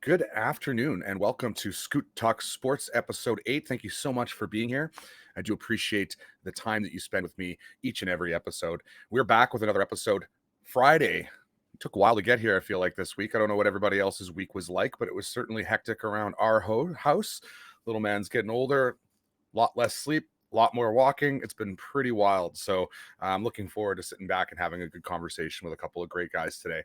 Good afternoon and welcome to Scoot Talk Sports episode 8. Thank you so much for being here. I do appreciate the time that you spend with me each and every episode. We're back with another episode Friday. It took a while to get here, I feel like, this week. I don't know what everybody else's week was like, but it was certainly hectic around our house. Little man's getting older, a lot less sleep, a lot more walking. It's been pretty wild. So I'm looking forward to sitting back and having a good conversation with a couple of great guys today.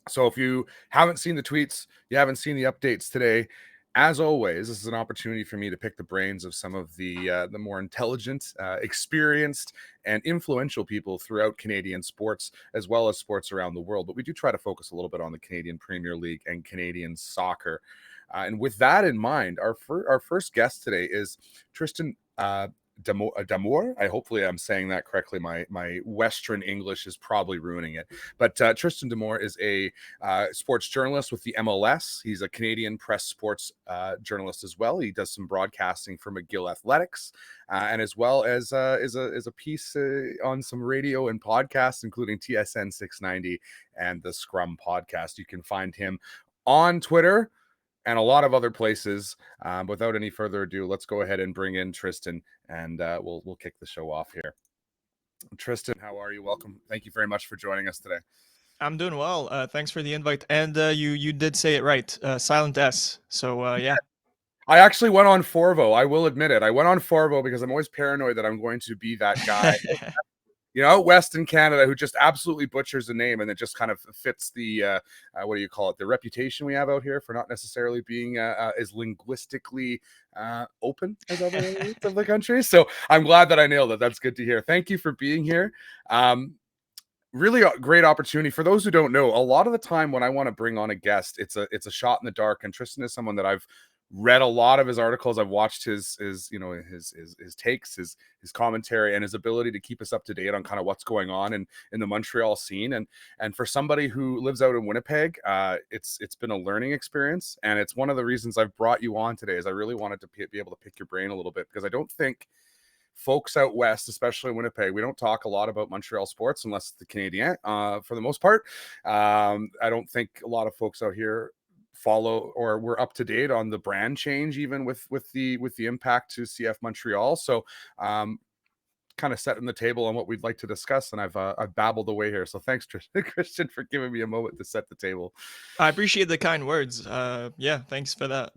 So if you haven't seen the tweets, you haven't seen the updates today, as always, this is an opportunity for me to pick the brains of some of the more intelligent, experienced, and influential people throughout Canadian sports, as well as sports around the world. But we do try to focus a little bit on the Canadian Premier League and Canadian soccer. And with that in mind, our first guest today is Tristan Damour. Hopefully I'm saying that correctly. My Western English is probably ruining it. But Tristan Damour is a sports journalist with the MLS. He's a Canadian press sports journalist as well. He does some broadcasting for McGill Athletics, and as well as is a piece on some radio and podcasts, including TSN 690 and the Scrum podcast. You can find him on Twitter and a lot of other places. Without any further ado, let's go ahead and bring in Tristan, and we'll kick the show off here. Tristan, how are you? Welcome. Thank you very much for joining us today. I'm doing well. Thanks for the invite. And you did say it right. Silent S. So yeah. I actually went on Forvo. I will admit it. I went on Forvo because I'm always paranoid that I'm going to be that guy, West in Canada, who just absolutely butchers a name, and it just kind of fits the what do you call it? The reputation we have out here for not necessarily being as linguistically open as other areas of the country. So I'm glad that I nailed it. That's good to hear. Thank you for being here. Really a great opportunity. For those who don't know, a lot of the time when I want to bring on a guest, it's a shot in the dark. And Tristan is someone that I've read a lot of his articles. I've watched his takes, his commentary, and his ability to keep us up to date on kind of what's going on in the Montreal scene. And for somebody who lives out in Winnipeg, it's been a learning experience, and it's one of the reasons I've brought you on today. Is I really wanted to be able to pick your brain a little bit, because I don't think folks out west, especially Winnipeg, we don't talk a lot about Montreal sports unless the Canadian, for the most part. I don't think a lot of folks out here follow or we're up to date on the brand change, even with the impact to CF Montreal. So kind of setting the table on what we'd like to discuss, and I've babbled away here. So thanks, Christian, for giving me a moment to set the table. I appreciate the kind words. Yeah, thanks for that.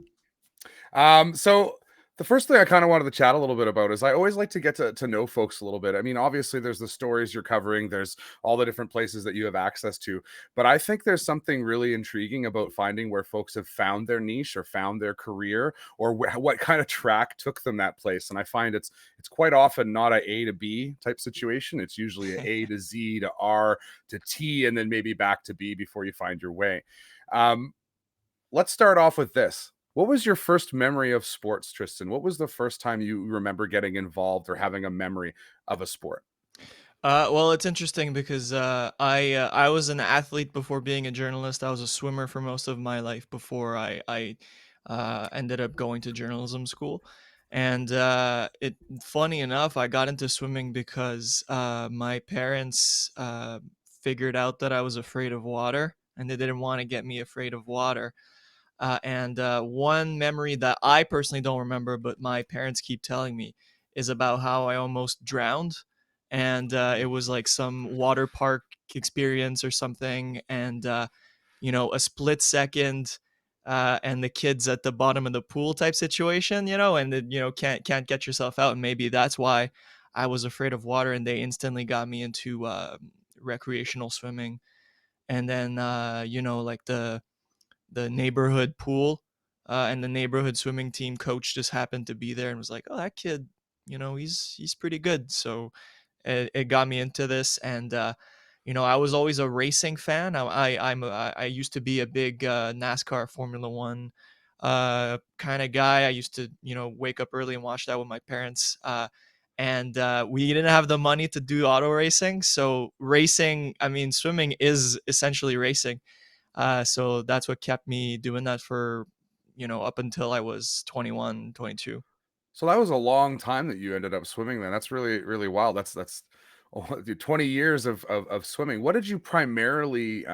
So the first thing I kind of wanted to chat a little bit about is I always like to get to know folks a little bit. I mean, obviously there's the stories you're covering, there's all the different places that you have access to, but I think there's something really intriguing about finding where folks have found their niche or found their career, or what kind of track took them that place. And I find it's quite often not A to B type situation. It's usually A to Z to R to T, and then maybe back to B before you find your way. Let's start off with this. What was your first memory of sports, Tristan? What was the first time you remember getting involved or having a memory of a sport? Well, it's interesting because I was an athlete before being a journalist. I was a swimmer for most of my life before I ended up going to journalism school. And it funny enough, I got into swimming because my parents figured out that I was afraid of water, and they didn't want to get me afraid of water. And one memory that I personally don't remember, but my parents keep telling me, is about how I almost drowned. And it was like some water park experience or something. And, a split second. And the kids at the bottom of the pool type situation, and can't get yourself out, and maybe that's why I was afraid of water, and they instantly got me into recreational swimming, and then like the neighborhood pool, and the neighborhood swimming team coach just happened to be there and was like, "Oh, that kid, he's pretty good." So it got me into this, and I was always a racing fan. I used to be a big NASCAR Formula One kind of guy. I used to wake up early and watch that with my parents. And we didn't have the money to do auto racing, so racing, I mean, swimming is essentially racing. So that's what kept me doing that for, up until I was 21, 22. So that was a long time that you ended up swimming then. That's really, really wild. That's Oh, dude, 20 years of swimming. What did you primarily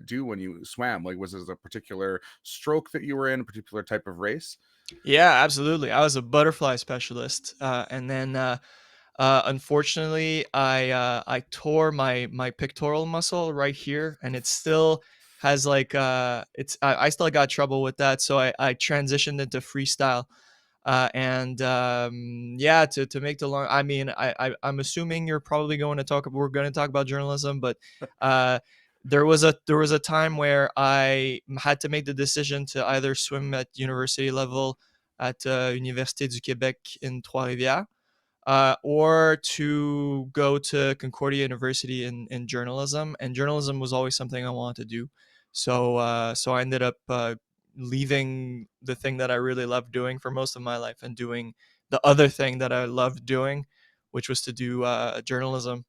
do when you swam? Like, was this a particular stroke that you were in, a particular type of race? Yeah, absolutely. I was a butterfly specialist, and then unfortunately, I tore my pectoral muscle right here, and it still has like I still got trouble with that, so I transitioned into freestyle. And yeah, to make the long, I mean, I'm assuming you're probably going to talk. We're going to talk about journalism, but uh, there was a time where I had to make the decision to either swim at university level at Université du Québec in Trois-Rivières, or to go to Concordia University in journalism. And journalism was always something I wanted to do. So I ended up leaving the thing that I really loved doing for most of my life and doing the other thing that I loved doing, which was to do journalism.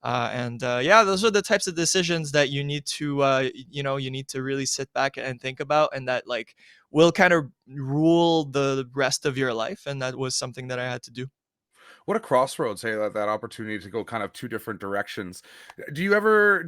And yeah, those are the types of decisions that you need to, you need to really sit back and think about, and that like will kind of rule the rest of your life. And that was something that I had to do. What a crossroads! Hey, that opportunity to go kind of two different directions. Do you ever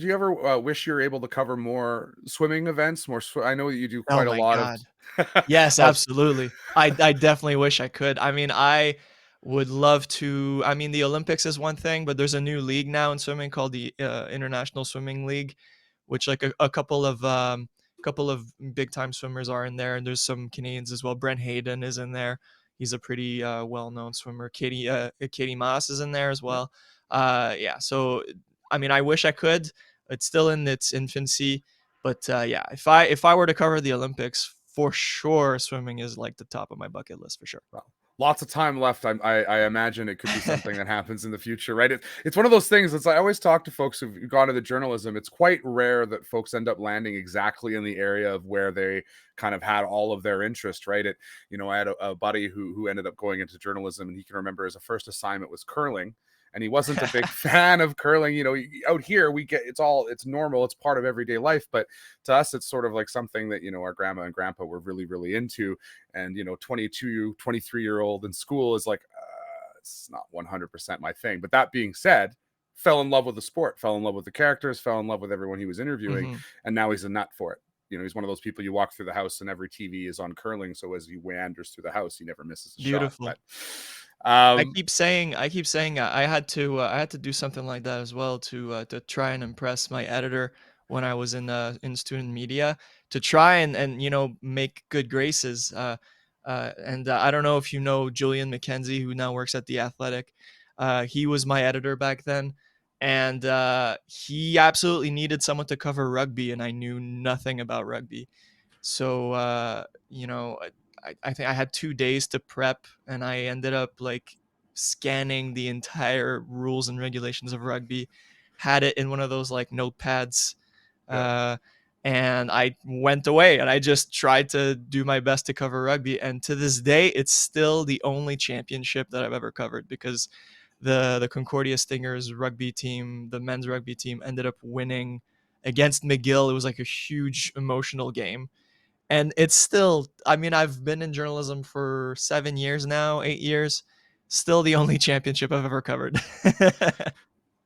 wish you're able to cover more swimming events? I know that you do Oh quite a my lot of god. Yes, of absolutely. I definitely wish I could. I mean, I would love to. I mean, the Olympics is one thing, but there's a new league now in swimming called the International Swimming League, which like a couple of big time swimmers are in there, and there's some Canadians as well. Brent Hayden is in there. He's a pretty well known swimmer. Katie Moss is in there as yeah. well. Yeah. So I mean, I wish I could. It's still in its infancy, but yeah, if I were to cover the Olympics, for sure, swimming is like the top of my bucket list for sure. Well, lots of time left. I imagine it could be something that happens in the future, right? It's one of those things. It's I always talk to folks who've gone into journalism. It's quite rare that folks end up landing exactly in the area of where they kind of had all of their interest, right? I had a buddy who ended up going into journalism, and he can remember his first assignment was curling. And he wasn't a big fan of curling. Out here we get it's normal, it's part of everyday life. But to us, it's sort of like something that our grandma and grandpa were really, really into. And 22 23-year old in school is like it's not 100% my thing. But that being said, fell in love with the sport, fell in love with the characters, fell in love with everyone he was interviewing, Mhm. and now he's a nut for it. He's one of those people, you walk through the house and every TV is on curling, so as he wanders through the house he never misses a shot. Beautiful. But I um keep saying I had to do something like that as well to try and impress my editor when I was in student media, to try and make good graces. And I don't know if you know Julian McKenzie, who now works at the Athletic. He was my editor back then, and he absolutely needed someone to cover rugby, and I knew nothing about rugby. So I think I had 2 days to prep, and I ended up like scanning the entire rules and regulations of rugby, had it in one of those like notepads, yeah, uh, and I went away and I just tried to do my best to cover rugby. And to this day, it's still the only championship that I've ever covered, because the Concordia Stingers rugby team, the men's rugby team, ended up winning against McGill. It was like a huge emotional game, and it's still, I mean, I've been in journalism for 7 years now, 8 years, still the only championship I've ever covered.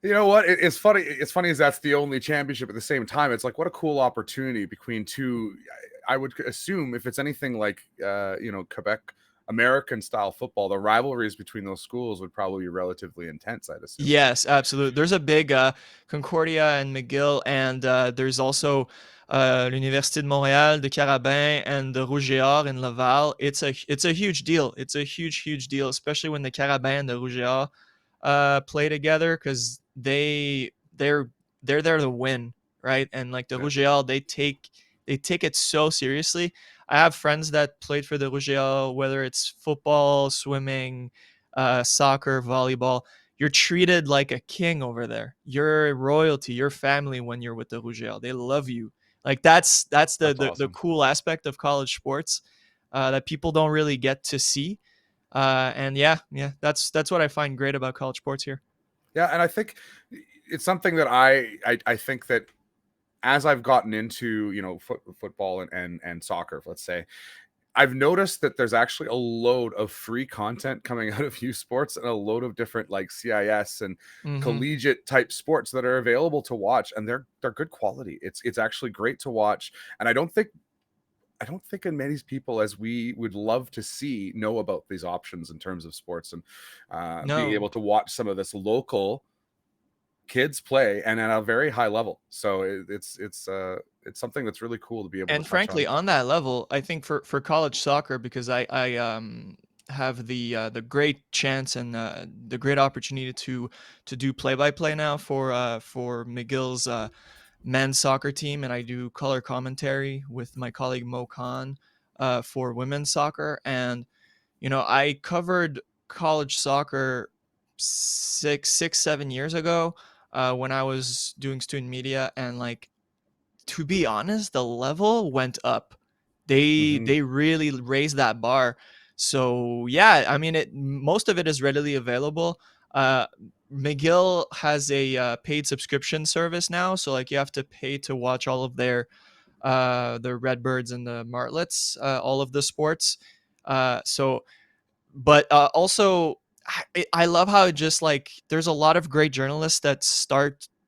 you know what, it's funny as that's the only championship. At the same time, it's like, what a cool opportunity between two. I would assume if it's anything like Quebec American style football, the rivalries between those schools would probably be relatively intense, I'd assume. Yes, absolutely. There's a big Concordia and McGill, and there's also l'Université de Montréal, de Carabin, and the Rouge et Or in Laval. It's a huge deal. It's a huge deal, especially when the Carabin and the Rouge et Or play together, because they're there to win, right? And like the Yeah. Rouge et Or, they take it so seriously. I have friends that played for the Rouge et Or, whether it's football, swimming, soccer, volleyball. You're treated like a king over there. You're royalty, you're family when you're with the Rouge et Or. They love you. Like that's the That's the, the awesome. cool aspect of college sports, that people don't really get to see. And yeah, that's what I find great about college sports here. Yeah, and I think it's something that I think that as I've gotten into football and soccer, let's say, I've noticed that there's actually a load of free content coming out of U Sports and a load of different like CIS and Hmm. collegiate type sports that are available to watch, and they're good quality. It's actually great to watch, and I don't think as many people as we would love to see know about these options in terms of sports and being No. able to watch some of this local kids play and at a very high level. So it's something that's really cool to be able to And touch frankly, on. on that level, I think for college soccer, because I have the great chance and the great opportunity to do play by play now for McGill's men's soccer team, and I do color commentary with my colleague Mo Khan for women's soccer. And I covered college soccer 7 years ago when I was doing student media, and like, to be honest, the level went up. Hmm. They really raised that bar. So yeah, I mean, it most of it is readily available. Uh, McGill has a paid subscription service now, so like you have to pay to watch all of their Redbirds and the Martlets, all of the sports. So but also I love how it just like there's a lot of great journalists that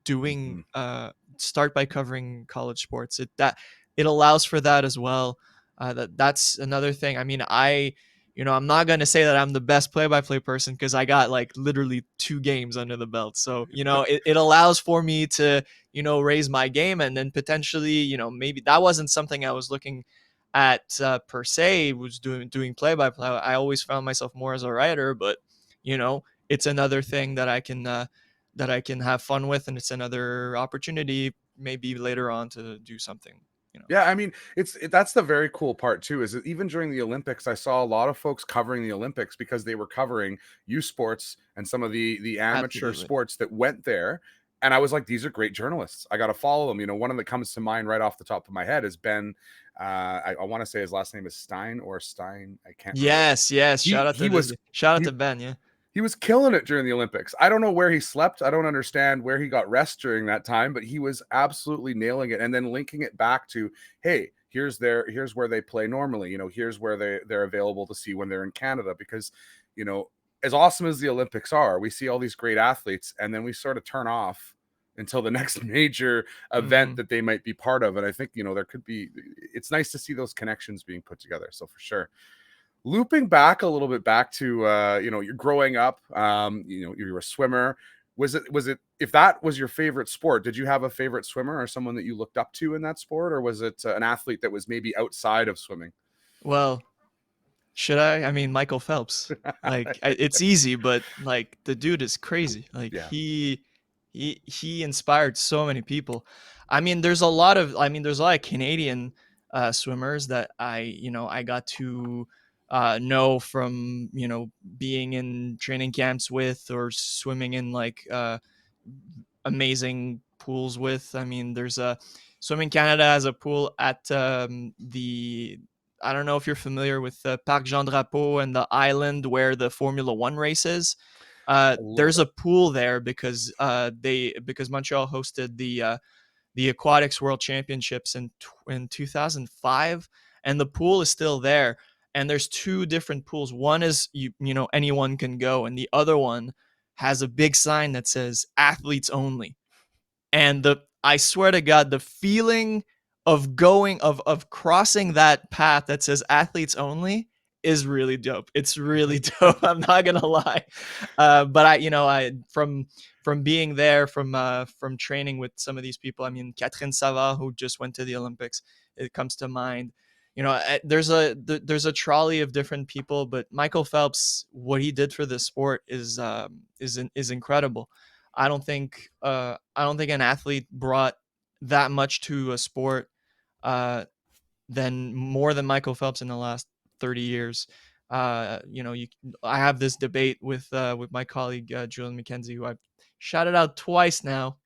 doing Hmm. start by covering college sports. It allows for that as well. That's another thing. I mean, I'm not going to say that I'm the best play-by-play person, because I got like literally 2 games under the belt. So it allows for me to raise my game, and then potentially maybe that wasn't something I was looking at per se, was doing play by play. I always found myself more as a writer, but it's another thing that I can have fun with, and it's another opportunity maybe later on to do something. Yeah, I mean, that's the very cool part too. Is that even during the Olympics, I saw a lot of folks covering the Olympics because they were covering U Sports and some of the amateur Absolutely. sports that went there. And I was like, these are great journalists. I got to follow them. One of them that comes to mind right off the top of my head is Ben. I want to say his last name is Stein or Stein. I can't remember. Yes, yes. He he was Shout out he to Ben. Yeah. he was killing it during the Olympics. I don't know where he slept. I don't understand where he got rest during that time, but he was absolutely nailing it. And then linking it back to, hey, here's where they play normally. Here's where they're available to see when they're in Canada. Because, you know, as awesome as the Olympics are, we see all these great athletes, and then we sort of turn off until the next major event Hmm. that they might be part of. And I think, there could be, it's nice to see those connections being put together. So for sure. Looping back a little bit back to you're growing up, you're a swimmer. Was it if that was your favorite sport, did you have a favorite swimmer or someone that you looked up to in that sport, or was it an athlete that was maybe outside of swimming? Well, should I? I mean, Michael Phelps. Like, it's easy, but like the dude is crazy. Like Yeah, he inspired so many people. I mean, there's a lot of Canadian swimmers that I got to know from being in training camps with, or swimming in like amazing pools with. I mean, there's a Swimming Canada has a pool at the I don't know if you're familiar with Parc Jean Drapeau and the island where the Formula One race is. a little There's bit. a pool there because Montreal hosted the Aquatics World Championships in 2005, and the pool is still there. And there's 2 different pools. One is anyone can go, and the other one has a big sign that says athletes only. And the I swear to God, the feeling of going of crossing that path that says athletes only is really dope. It's really dope. I'm not gonna lie. But I from being there, from training with some of these people. I mean, Catherine Savard, who just went to the Olympics, it comes to mind. There's a trolley of different people, but Michael Phelps, what he did for this sport is incredible. I don't think an athlete brought that much to a sport uh, than more than Michael Phelps in the last 30 years. I have this debate with my colleague Julian McKenzie, who I've shouted out twice now.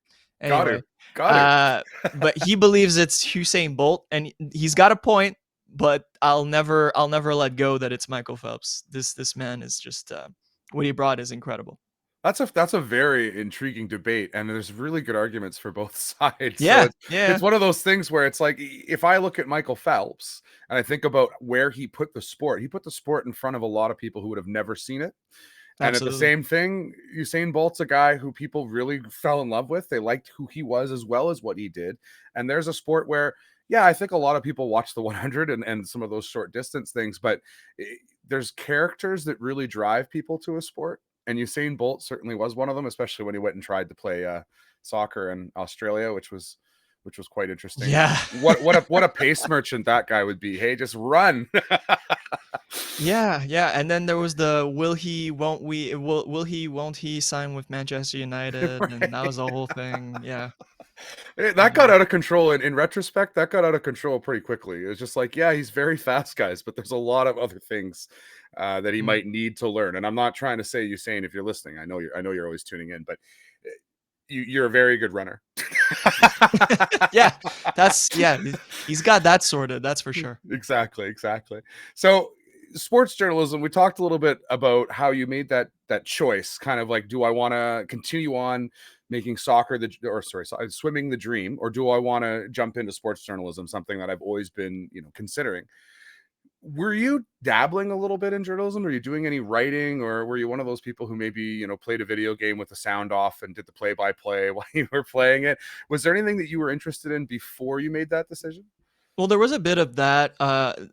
Got to, Anyway, got to. uh, but he believes it's Usain Bolt, and he's got a point. But I'll never let go that it's Michael Phelps. This man is just what he brought is incredible. That's a very intriguing debate, and there's really good arguments for both sides. So Yeah, it's yeah, one of those things where it's like if I look at Michael Phelps and I think about where he put the sport in front of a lot of people who would have never seen it. And at the absolutely. same thing, Usain Bolt's a guy who people really fell in love with. They liked who he was as well as what he did. And there's a sport where, yeah, I think a lot of people watch the 100 and some of those short distance things, but there's characters that really drive people to a sport. And Usain Bolt certainly was one of them, especially when he went and tried to play soccer in Australia, which was quite interesting. Yeah. What a pace merchant that guy would be. Hey, just run. Yeah, yeah, and then there was the will he won't he sign with Manchester United, and that was Right. the whole thing. Yeah. That got out of control. In retrospect, that got out of control pretty quickly. It was just like, yeah, he's very fast, guys, but there's a lot of other things that he Mm. might need to learn. And I'm not trying to say, Usain, if you're listening, I know you're always tuning in, but uh, you're a very good runner. Yeah, yeah, he's got that sorted, that's for sure. Exactly, exactly. So sports journalism, we talked a little bit about how you made that choice, kind of like, do I want to continue on making soccer swimming the dream, or do I want to jump into sports journalism, something that I've always been, considering. Were you dabbling a little bit in journalism? Were you doing any writing, or were you one of those people who maybe, played a video game with the sound off and did the play by play while you were playing it? Was there anything that you were interested in before you made that decision? Well, there was a bit of that.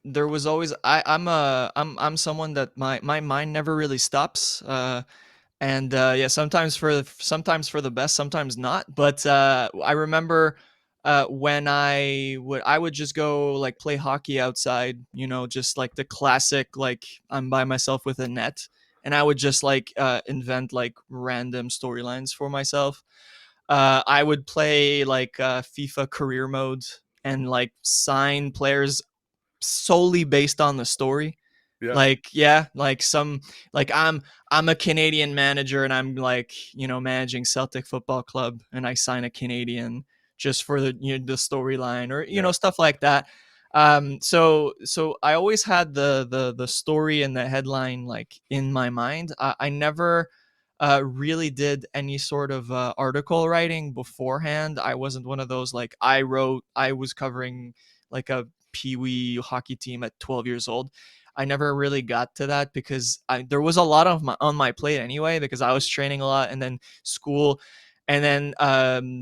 There was always I'm someone that my mind never really stops. And yeah, sometimes for the best, sometimes not. But I remember when I would just go like play hockey outside, just like the classic, like I'm by myself with a net, and I would just like invent like random storylines for myself. I would play like FIFA career mode and like sign players solely based on the story. Yeah, Like, yeah, like like I'm a Canadian manager and I'm like, managing Celtic Football Club and I sign a Canadian just for the storyline or yeah. stuff like that. So I always had the story and the headline like in my mind. I never really did any sort of article writing beforehand. I wasn't one of those like I was covering like a pee wee hockey team at 12 years old. I never really got to that because there was a lot of on my plate anyway because I was training a lot and then school, and then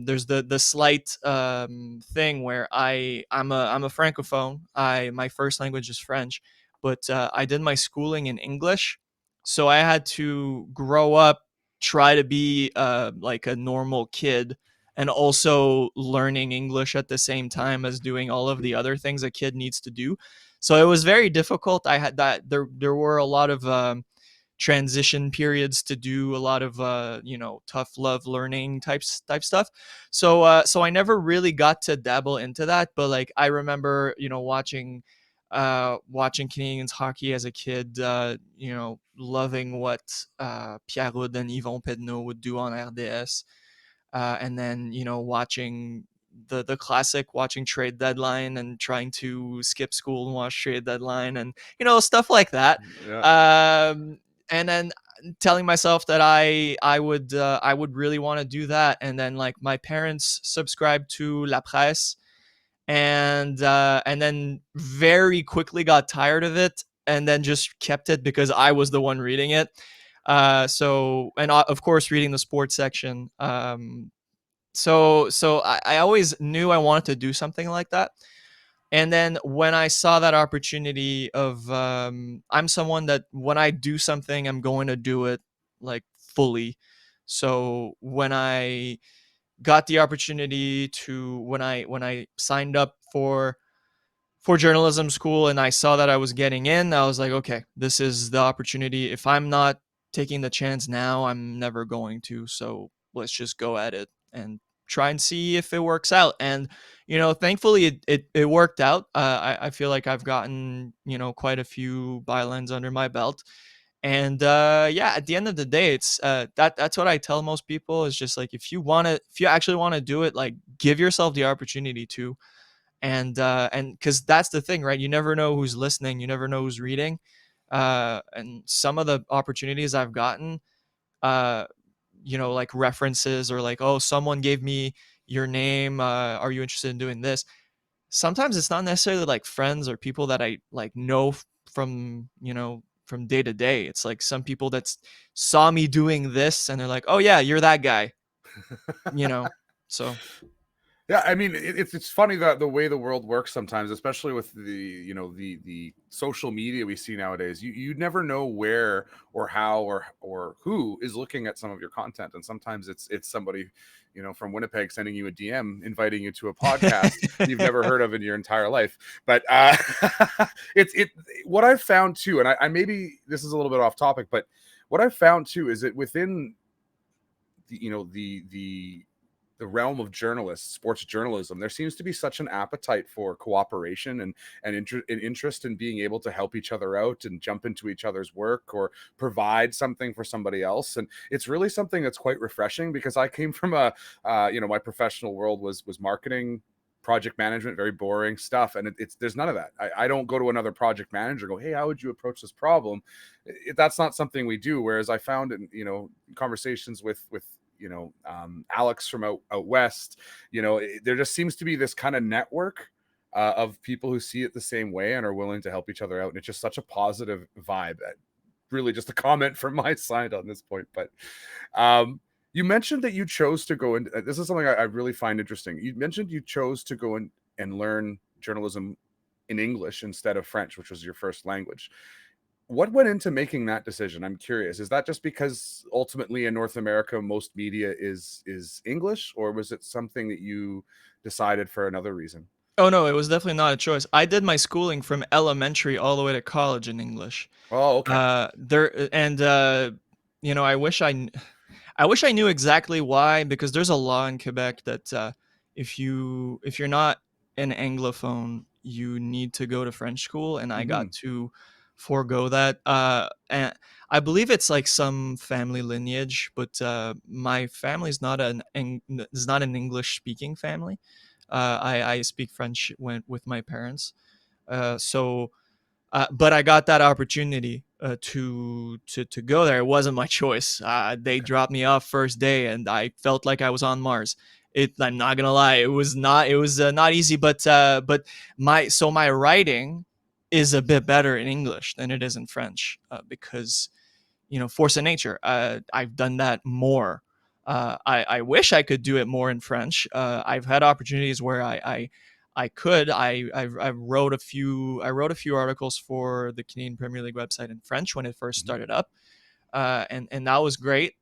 there's the slight thing where I'm a francophone. My first language is French, but I did my schooling in English, so I had to grow up, try to be like a normal kid, and also learning English at the same time as doing all of the other things a kid needs to do. So it was very difficult. I had that there were a lot of transition periods to do a lot of tough love learning type stuff. So I never really got to dabble into that, but like I remember watching Canadians hockey as a kid, loving what Pierre Houd and Yvon Pedneau would do on RDS, and then watching the classic, watching Trade Deadline and trying to skip school and watch Trade Deadline and stuff like that. Yeah. And then telling myself that I would really want to do that, and then like my parents subscribed to La Presse, and then very quickly got tired of it and then just kept it because I was the one reading it. So and of course reading the sports section. So I always knew I wanted to do something like that. And then when I saw that opportunity of I'm someone that when I do something, I'm going to do it like fully. So when I got the opportunity to when I signed up for journalism school and I saw that I was getting in, I was like, okay, this is the opportunity. If I'm not taking the chance now, I'm never going to. So let's just go at it and try and see if it works out. And, thankfully it worked out. I feel like I've gotten, quite a few bylines under my belt. And yeah, at the end of the day, it's that's what I tell most people is just like if you actually want to do it, like give yourself the opportunity to, and because that's the thing, right? You never know who's listening, you never know who's reading, and some of the opportunities I've gotten, uh like references, or like, oh, someone gave me your name. Are you interested in doing this? Sometimes it's not necessarily like friends or people that I like know from, from day to day. It's like some people that saw me doing this and they're like, oh yeah, you're that guy, you know? So, Yeah, I mean, it's funny that the way the world works sometimes, especially with the the social media we see nowadays. You never know where or how or who is looking at some of your content, and sometimes it's somebody from Winnipeg sending you a DM inviting you to a podcast you've never heard of in your entire life. But it what I've found too, and I maybe this is a little bit off topic, but what I've found too is that within the realm of journalists, sports journalism, there seems to be such an appetite for cooperation and interest in being able to help each other out and jump into each other's work or provide something for somebody else. And it's really something that's quite refreshing, because I came from my professional world was marketing, project management, very boring stuff, and it's there's none of that. I don't go to another project manager and go, hey, how would you approach this problem? That's not something we do. Whereas I found in conversations with Alex from out west, there just seems to be this kind of network of people who see it the same way and are willing to help each other out, and it's just such a positive vibe. Really, just a comment from my side on this point. But you mentioned that you chose to go into this is something I really find interesting. You mentioned you chose to go in and learn journalism in English instead of French, which was your first language. What went into making that decision? I'm curious. Is that just because ultimately in North America most media is English, or was it something that you decided for another reason? oh no, it was definitely not a choice. I did my schooling from elementary all the way to college in English. Oh, okay. There and I wish I knew exactly why, because there's a law in Quebec that if you're not an anglophone, you need to go to French school, and I Hmm. got to forego that. And I believe it's like some family lineage, but my family is not an English speaking family. I speak French with my parents, so but I got that opportunity to go there. It wasn't my choice. They Okay. dropped me off first day, and I felt like I was on Mars. I'm not gonna lie, it was not. It was not easy, but my writing is a bit better in English than it is in French, because force of nature. I've done that more. I wish I could do it more in French. I've had opportunities where I could. I wrote a few. I wrote a few articles for the Canadian Premier League website in French when it first Mhm. started up, and that was great.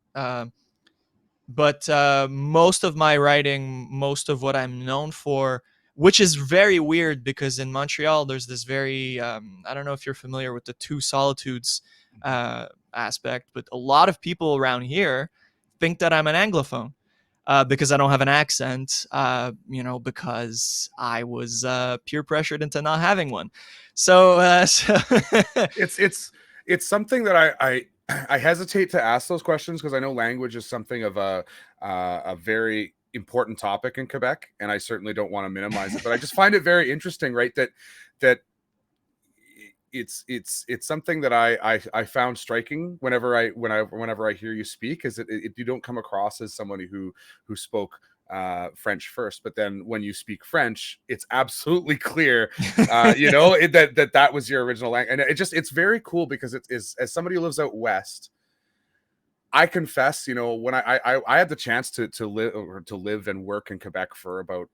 But most of my writing, most of what I'm known for, which is very weird because in Montreal there's this very I don't know if you're familiar with the two solitudes Mhm. aspect, but a lot of people around here think that I'm an anglophone. Because I don't have an accent, because I was peer pressured into not having one. So It's it's it's something that I I hesitate to ask those questions, because I know language is something of a very important topic in Quebec, and I certainly don't want to minimize it. But I just find it very interesting, right? That it's something that I found striking whenever I hear you speak, is that you don't come across as somebody who spoke French first, but then when you speak French, it's absolutely clear, that was your original language, and it's very cool, because it is, as somebody who lives out west, I confess, when I had the chance to live and work in Quebec for about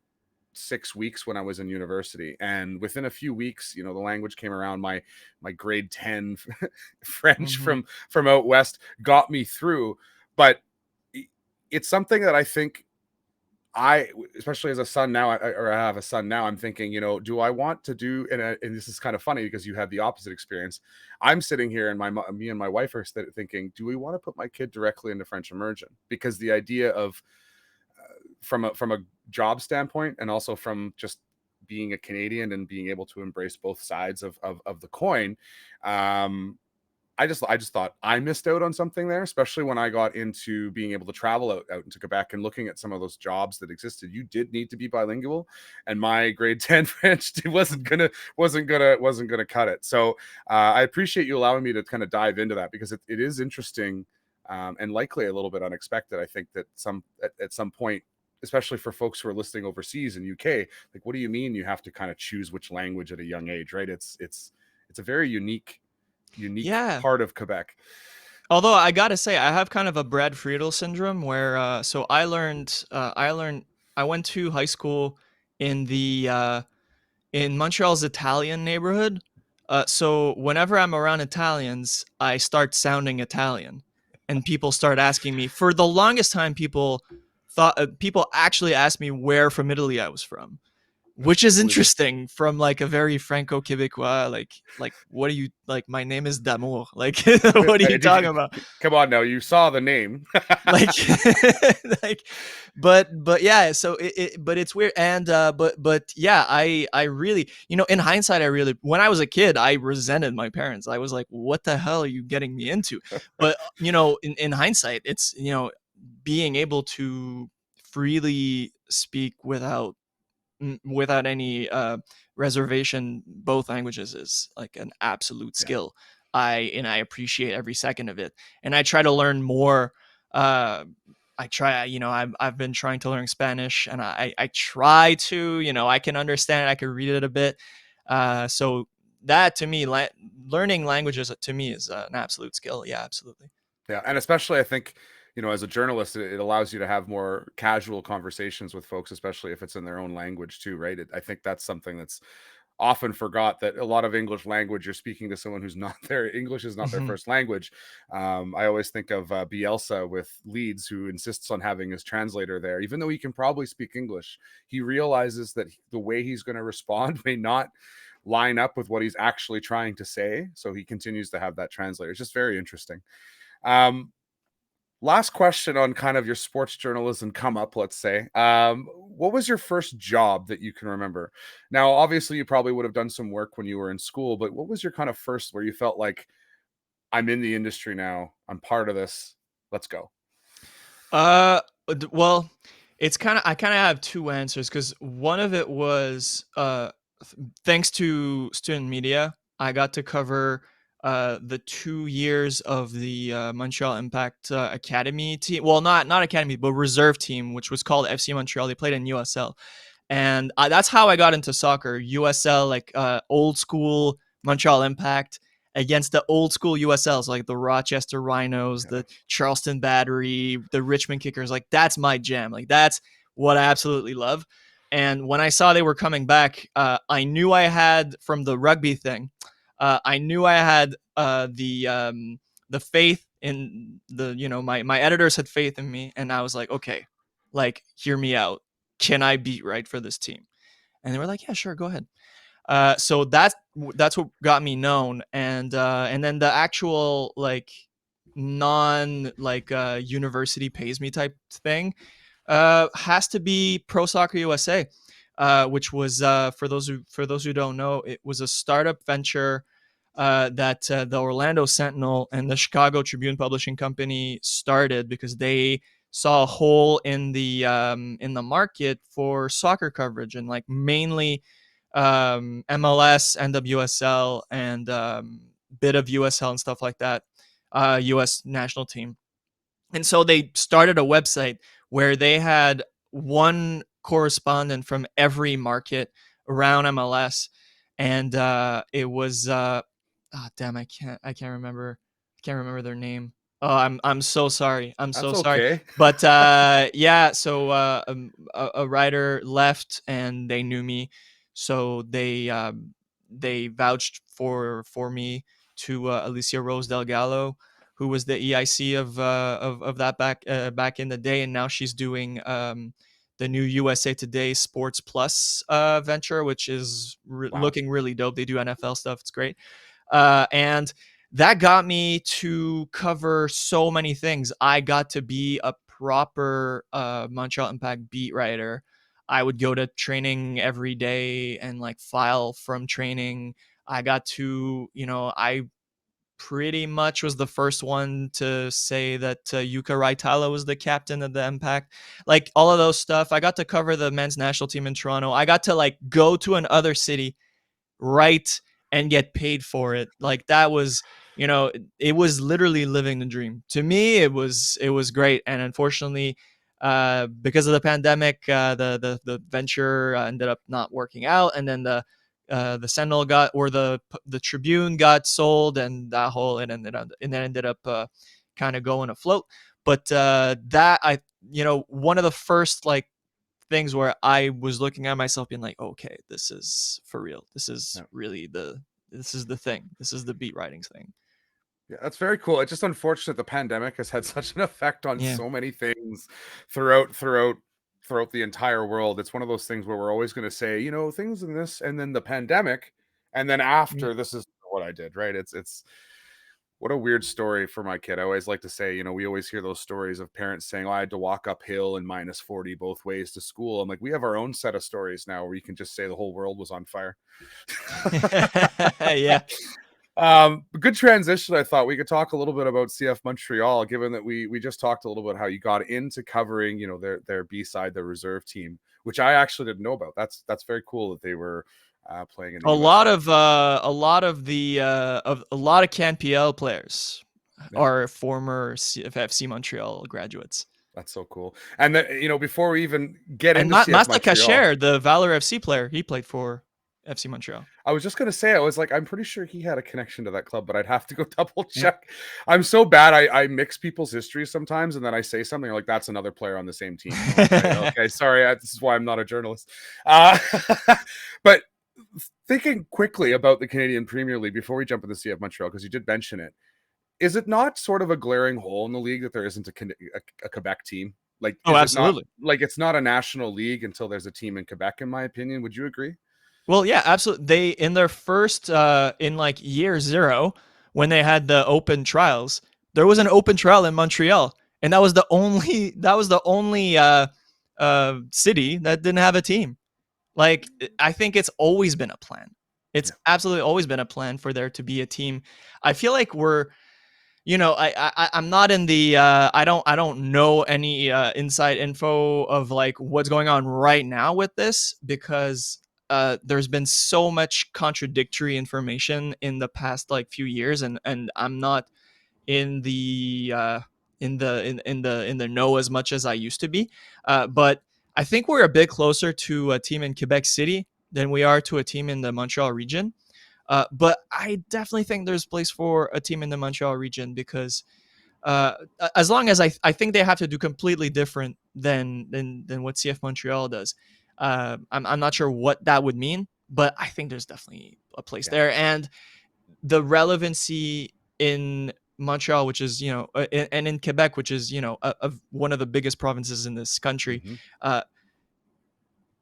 6 weeks when I was in university, and within a few weeks, the language came around. My grade 10 French Mhm. from out west got me through, but it's something that I think especially as a son now, or I have a son now, I'm thinking, do I want to do, and this is kind of funny because you had the opposite experience. I'm sitting here, and me and my wife are thinking, do we want to put my kid directly into French immersion? Because the idea of, from a job standpoint, and also from just being a Canadian and being able to embrace both sides of the coin, um, I just thought I missed out on something there, especially when I got into being able to travel out into Quebec and looking at some of those jobs that existed. You did need to be bilingual, and my grade 10 French wasn't gonna cut it. So I appreciate you allowing me to kind of dive into that, because it is interesting and likely a little bit unexpected. I think that at some point, especially for folks who are listening overseas in UK, like, what do you mean you have to kind of choose which language at a young age, right? It's a very unique Yeah. part of Quebec. Although I gotta say, I have kind of a Brad Friedel syndrome where so I went to high school in the in Montreal's Italian neighborhood. So whenever I'm around Italians, I start sounding Italian, and people start asking me. For the longest time, people actually asked me where from Italy I was from, which is Believe it. interesting from like a very Franco-Quebecois, like what are you like? My name is Damour. Like, what are you Did talking you about? come on now? You saw the name. Like, like, but yeah. So but it's weird, and but yeah, I really, in hindsight, I really, when I was a kid, I resented my parents. I was like, what the hell are you getting me into? But in hindsight, it's being able to freely speak without any reservation both languages is like an absolute Yeah. skill. I appreciate every second of it, and I try to learn more. uh I try, I've been trying to learn Spanish, and I try to, I can understand it, I can read it a bit. So that to me, learning languages to me is an absolute skill. Yeah, absolutely. Yeah, and especially I think, as a journalist, it allows you to have more casual conversations with folks, especially if it's in their own language too, right? I think that's something that's often forgot, that a lot of English language, you're speaking to someone who's not their English is not their Mhm. first language. I always think of Bielsa with Leeds, who insists on having his translator there, even though he can probably speak English. He realizes that the way he's going to respond may not line up with what he's actually trying to say, so he continues to have that translator. It's just very interesting. Um, Last question on kind of your sports journalism come up, let's say. What was your first job that you can remember? Now, obviously, you probably would have done some work when you were in school, but what was your kind of first where you felt like, I'm in the industry now, I'm part of this, let's go? Well, it's kind of, I kind of have two answers, because one of it was thanks to student media, I got to cover the 2 years of the Montreal Impact Academy team. Well, not academy, but reserve team, which was called FC Montreal. They played in USL, and that's how I got into soccer. USL, like old school Montreal Impact against the old school USLs, like the Rochester Rhinos, Yeah. the Charleston Battery, the Richmond Kickers. Like, that's my jam. Like, that's what I absolutely love. And when I saw they were coming back, I knew I had, from the rugby thing, I knew I had the faith in my editors had faith in me, and I was like, okay, like, hear me out. Can I beat right for this team? And they were like, yeah, sure, go ahead. So that's what got me known, and then the actual, like, non, like, university pays me type thing has to be Pro Soccer USA, which was, for those who don't know, it was a startup venture that the Orlando Sentinel and the Chicago Tribune Publishing Company started, because they saw a hole in the market for soccer coverage, and like mainly MLS, NWSL, and bit of USL and stuff like that, US national team. And so they started a website where they had one correspondent from every market around MLS, and it was damn, I can't remember their name. Oh, I'm so sorry. I'm That's so sorry. okay. But yeah, so a writer left, and they knew me, so they vouched for me to Alicia Rose Delgado, who was the EIC of that back in the day, and now she's doing the new USA Today Sports Plus venture, which is Wow. looking really dope. They do NFL stuff. It's great, and that got me to cover so many things. I got to be a proper Montreal Impact beat writer. I would go to training every day and like file from training. I got to, I pretty much was the first one to say that Yuka Raitala was the captain of the Impact. Like, all of those stuff. I got to cover the men's national team in Toronto. I got to like go to another city, write, and get paid for it. Like, that was. it was literally living the dream. To me, it was great. And unfortunately, because of the pandemic, the venture ended up not working out, and then the Sentinel got, or the Tribune got sold, and that whole it ended up kind of going afloat. But that I one of the first like things where I was looking at myself being like, okay, this is for real. This is Yeah. really this is the thing. This is the beat writing thing. Yeah, that's very cool. It's just unfortunate the pandemic has had such an effect on Yeah. so many things throughout the entire world. It's one of those things where we're always going to say, things in this, and then the pandemic, and then Yeah. after, this is what I did, right? It's what a weird story for my kid. I always like to say, we always hear those stories of parents saying, "Oh, I had to walk uphill in -40 both ways to school." I'm like, we have our own set of stories now where you can just say the whole world was on fire. Yeah. Good transition. I thought we could talk a little bit about CF Montreal, given that we just talked a little bit how you got into covering, their B side, their reserve team, which I actually didn't know about. That's very cool that they were playing in the A lot USL. of a lot of CanPL players Yeah, are former FC Montreal graduates. that's so cool. And that, before we even get And into CF Masa Montreal, Kacher, the Valor FC player, he played for FC Montreal. I was just gonna say, I was like, I'm pretty sure he had a connection to that club, but I'd have to go double Yeah. check. I'm so bad. I mix people's histories sometimes, and then I say something like, "That's another player on the same team." I'm like, okay, sorry. This is why I'm not a journalist. Uh, but thinking quickly about the Canadian Premier League before we jump into CF Montreal, because you did mention it, is it not sort of a glaring hole in the league that there isn't a Quebec team? Like, Oh, is it not absolutely. like it's not a national league until there's a team in Quebec? In my opinion, would you agree? Well, yeah, absolutely. They in their first in like year 0, when they had the open trials, there was an open trial in Montreal, and that was the only city that didn't have a team. Like, I think it's always been a plan. It's Yeah. absolutely always been a plan for there to be a team. I feel like I'm not in the I don't know any inside info of like what's going on right now with this, because there's been so much contradictory information in the past like few years, and I'm not in the in the know as much as I used to be. But I think we're a bit closer to a team in Quebec City than we are to a team in the Montreal region. But I definitely think there's place for a team in the Montreal region, because uh, as long as I think they have to do completely different than what CF Montreal does. I'm not sure what that would mean, but I think there's definitely a place Yeah. there, and the relevancy in Montreal, which is and in Quebec, which is of one of the biggest provinces in this country. Hmm. Uh,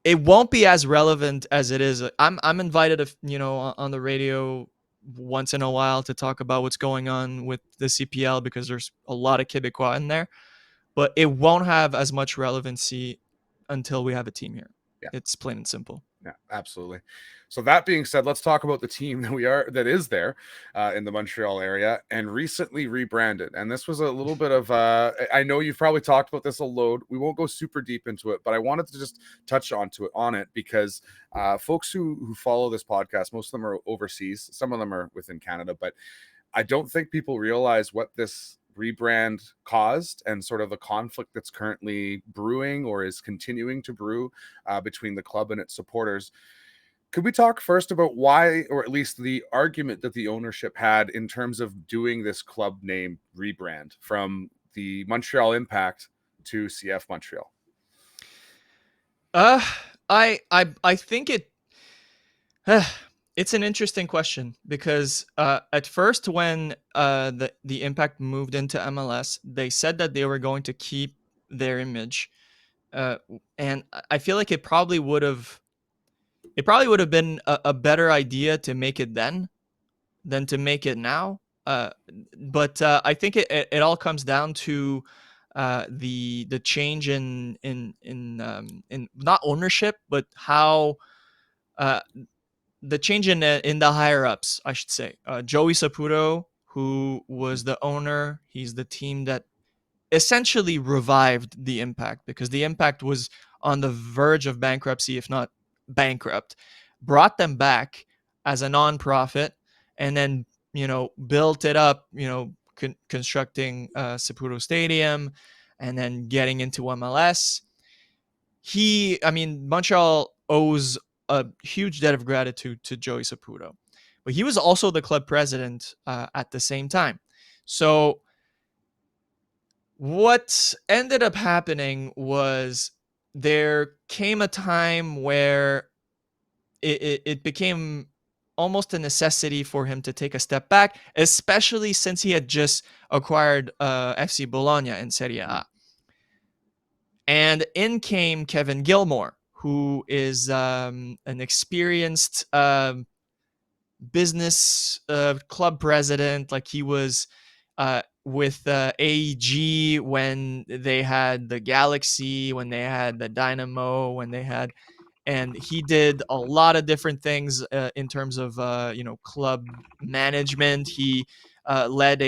it won't be as relevant as it is. I'm invited, on the radio once in a while to talk about what's going on with the CPL, because there's a lot of Quebecois in there, but it won't have as much relevancy until we have a team here. Yeah. It's plain and simple. Yeah, absolutely. So that being said, let's talk about the team that is there in the Montreal area and recently rebranded. And this was a little bit of I know you've probably talked about this a load. We won't go super deep into it, but I wanted to just touch on it because folks who follow this podcast, most of them are overseas, some of them are within Canada, but I don't think people realize what this rebrand caused and sort of the conflict that's currently brewing or is continuing to brew between the club and its supporters. Could we talk first about why, or at least the argument that the ownership had in terms of doing this club name rebrand from the Montreal Impact to CF Montreal? Uh, I think it's an interesting question, because at first, when the Impact moved into MLS, they said that they were going to keep their image, uh, and I feel like it probably would have been a better idea to make it then than to make it now. But I think it all comes down to the change in not ownership, but how uh, the change in the higher ups, I should say. Joey Saputo, who was the owner, he's the team that essentially revived the Impact, because the Impact was on the verge of bankruptcy, if not bankrupt. Brought them back as a nonprofit, and then built it up, constructing Saputo Stadium, and then getting into MLS. I mean, Montreal owes a huge debt of gratitude to Joey Saputo, but he was also the club president at the same time. So what ended up happening was there came a time where it became almost a necessity for him to take a step back, especially since he had just acquired FC Bologna in Serie A. And in came Kevin Gilmore, who is an experienced business club president. Like he was with AEG when they had the Galaxy, when they had the Dynamo, when they had, and he did a lot of different things in terms of club management. He led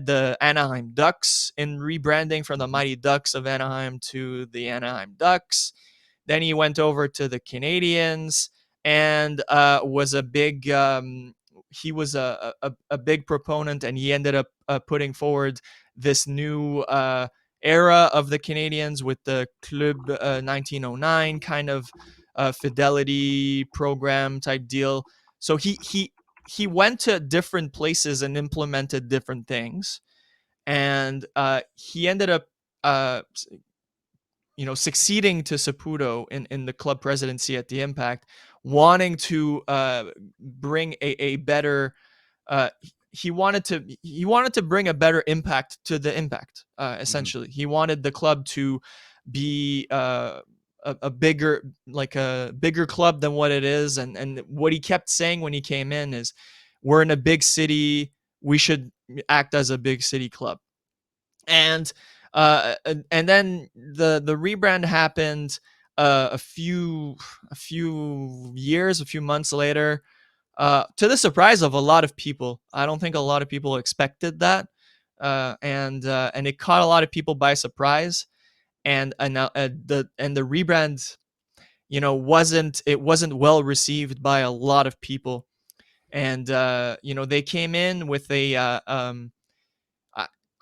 the Anaheim Ducks in rebranding from the Mighty Ducks of Anaheim to the Anaheim Ducks. Then he went over to the Canadians and was a big he was a big proponent, and he ended up putting forward this new era of the Canadians with the Club 1909 kind of fidelity program type deal. So he went to different places and implemented different things, and he ended up uh, succeeding to Saputo in the club presidency at the Impact, wanting to bring a better. He wanted to bring a better impact to the Impact. Essentially, he wanted the club to be a bigger, like a bigger club than what it is, and what he kept saying when he came in is, "We're in a big city. We should act as a big city club." And then the rebrand happened a few months later, to the surprise of a lot of people. I don't think a lot of people expected that, and it caught a lot of people by surprise. And the rebrand, wasn't well received by a lot of people, and they came in with a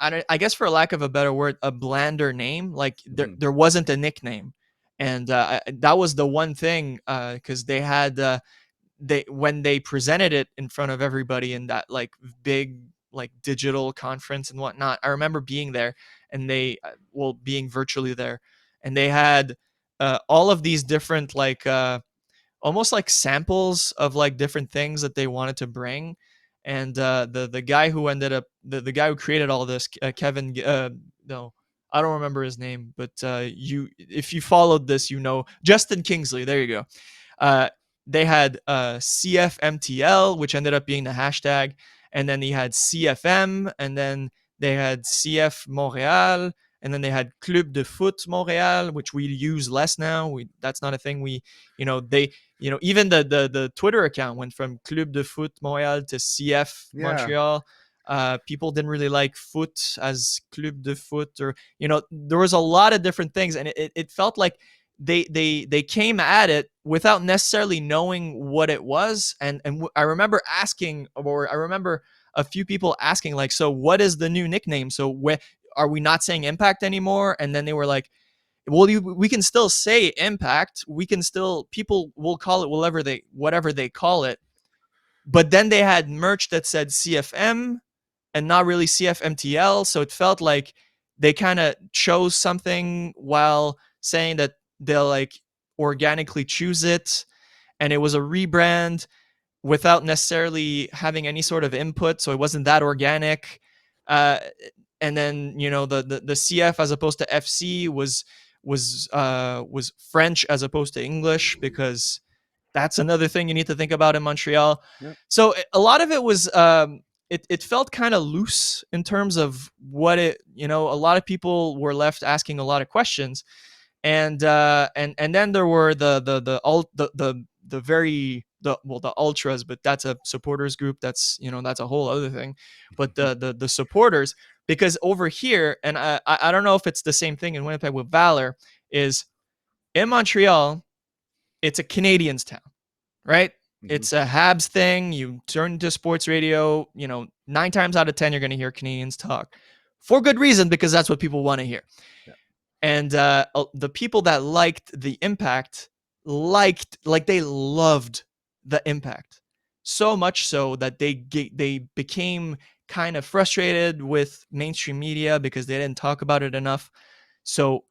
I, I guess, for lack of a better word, a blander name. Like Mm-hmm. there wasn't a nickname, and that was the one thing, because they when they presented it in front of everybody in that like big like digital conference and whatnot. I remember being there, and being virtually there, and they had all of these different like almost like samples of like different things that they wanted to bring. And the guy who ended up the guy who created all this, Kevin, no, I don't remember his name, but you if you followed this, Justin Kingsley. There you go. uh, they had CF MTL, which ended up being the hashtag, and then they had CFM, and then they had CF Montreal, and then they had Club de Foot Montreal, which we use less now. That's not a thing. They, even the Twitter account went from Club de Foot Montreal to CF Yeah. Montreal. People didn't really like foot as Club de Foot, or there was a lot of different things, and it felt like they came at it without necessarily knowing what it was. And I remember a few people asking, like, so what is the new nickname? So are we not saying Impact anymore? And then they were like, well, we can still say Impact. We can still, people will call it whatever they call it. But then they had merch that said CFM and not really CFMTL. So it felt like they kind of chose something while saying that they'll like organically choose it. And it was a rebrand without necessarily having any sort of input. So it wasn't that organic. Uh, and then, the CF as opposed to FC was French as opposed to English, because that's another thing you need to think about in Montreal. Yep. So a lot of it was it felt kind of loose in terms of what a lot of people were left asking a lot of questions. And then there were the very the ultras, but that's a supporters group. That's a whole other thing. But the supporters, because over here, and I don't know if it's the same thing in Winnipeg with Valor, is in Montreal, it's a Canadians town, right? Hmm. It's a Habs thing. You turn to sports radio, 9 times out of 10, you're going to hear Canadians talk for good reason because that's what people want to hear. Yeah. And the people that liked the impact like they loved the impact so much so that they became kind of frustrated with mainstream media because they didn't talk about it enough. So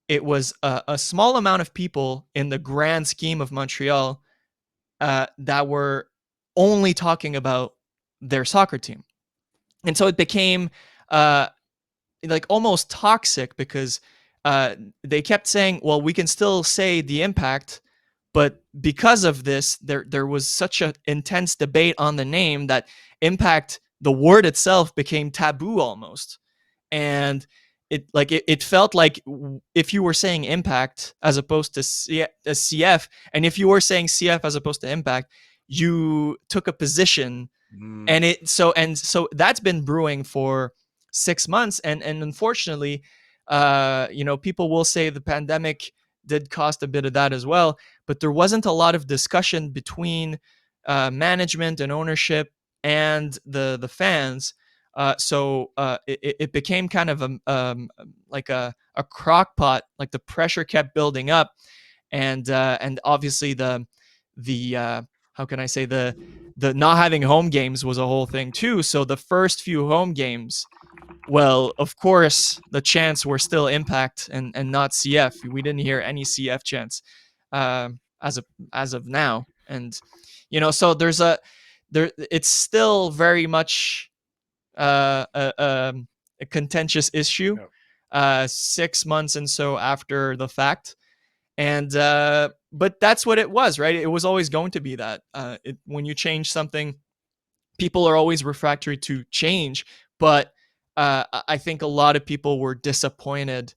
it was a small amount of people in the grand scheme of Montreal that were only talking about their soccer team, and so it became uh, like almost toxic because uh, they kept saying, "Well, we can still say the impact." But because of this, there was such an intense debate on the name that impact, the word itself, became taboo almost. And it felt like if you were saying impact as opposed to CF, and if you were saying CF as opposed to impact, you took a position. Mm. And so that's been brewing for 6 months, and unfortunately, people will say the pandemic did cost a bit of that as well, but there wasn't a lot of discussion between management and ownership and the fans. So it became kind of like a crock pot. Like the pressure kept building up, and obviously the how can I say, the not having home games was a whole thing too. So the first few home games, well, of course, the chants were still Impact and not CF. We didn't hear any CF chants as of now, and so there. It's still very much uh, a, a contentious issue. Yeah. 6 months and so after the fact, and but that's what it was, right? It was always going to be that. When you change something, people are always refractory to change, but I think a lot of people were disappointed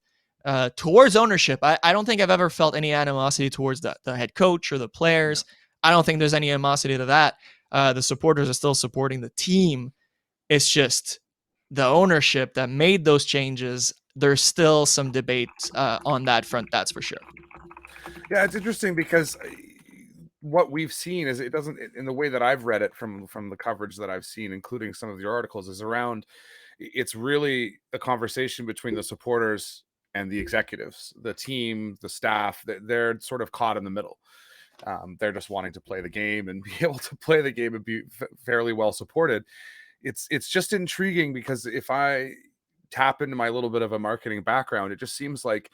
towards ownership. I don't think I've ever felt any animosity towards the head coach or the Yeah. players. I don't think there's any animosity to that. The supporters are still supporting the team. It's just the ownership that made those changes. There's still some debate on that front, that's for sure. Yeah, it's interesting because what we've seen is it doesn't, in the way that I've read it from the coverage that I've seen, including some of your articles, is around, it's really a conversation between the supporters and the executives, the team, the staff. They're sort of caught in the middle. They're just wanting to play the game and be able to play the game and be fairly well supported. It's just intriguing because if I tap into my little bit of a marketing background, it just seems like,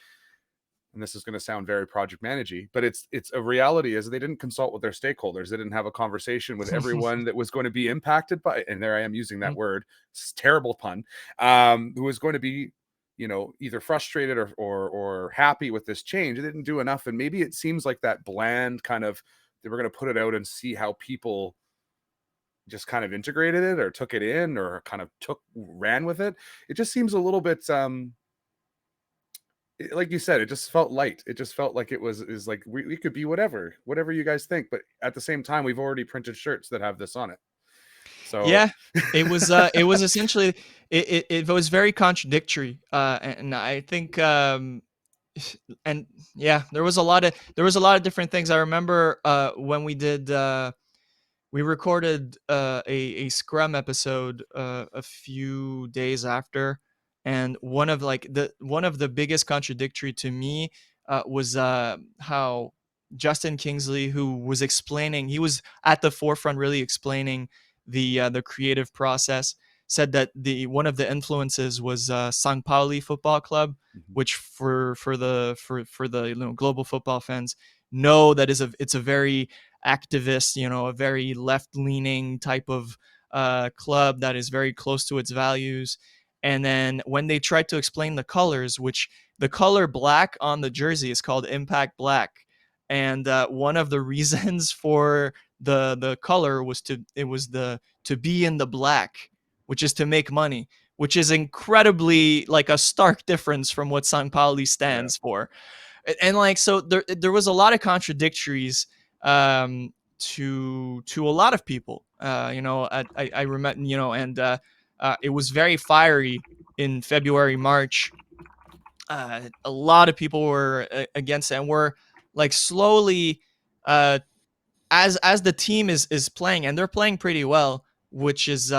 and this is going to sound very project managey, but it's a reality is they didn't consult with their stakeholders. They didn't have a conversation with everyone that was going to be impacted by, and there I am using that word, it's terrible pun, who was going to be, either frustrated or happy with this change. They didn't do enough. And maybe it seems like that bland kind of, they were going to put it out and see how people just kind of integrated it or took it in or kind of ran with it. It just seems a little bit, like you said, it just felt light. It just felt like it was is like we could be whatever you guys think, but at the same time, we've already printed shirts that have this on it. So Yeah, it was essentially it was very contradictory, and I think and yeah, there was a lot of different things. I remember when we recorded a Scrum episode a few days after, and one of the biggest contradictory to me was how Justin Kingsley, who was explaining, he was at the forefront, really explaining the creative process, said that the one of the influences was St. Pauli Football Club, mhm, which for the global football fans know that it's a very activist, a very left leaning type of club that is very close to its values. And then when they tried to explain the colors, which the color black on the jersey is called Impact Black, and one of the reasons for the color was to be in the black, which is to make money, which is incredibly like a stark difference from what St. Pauli yeah, stands for. And like, so there was a lot of contradictories to a lot of people. I remember, and it was very fiery in February, March. A lot of people were against it, and were like slowly uh, as the team is playing, and they're playing pretty well, which is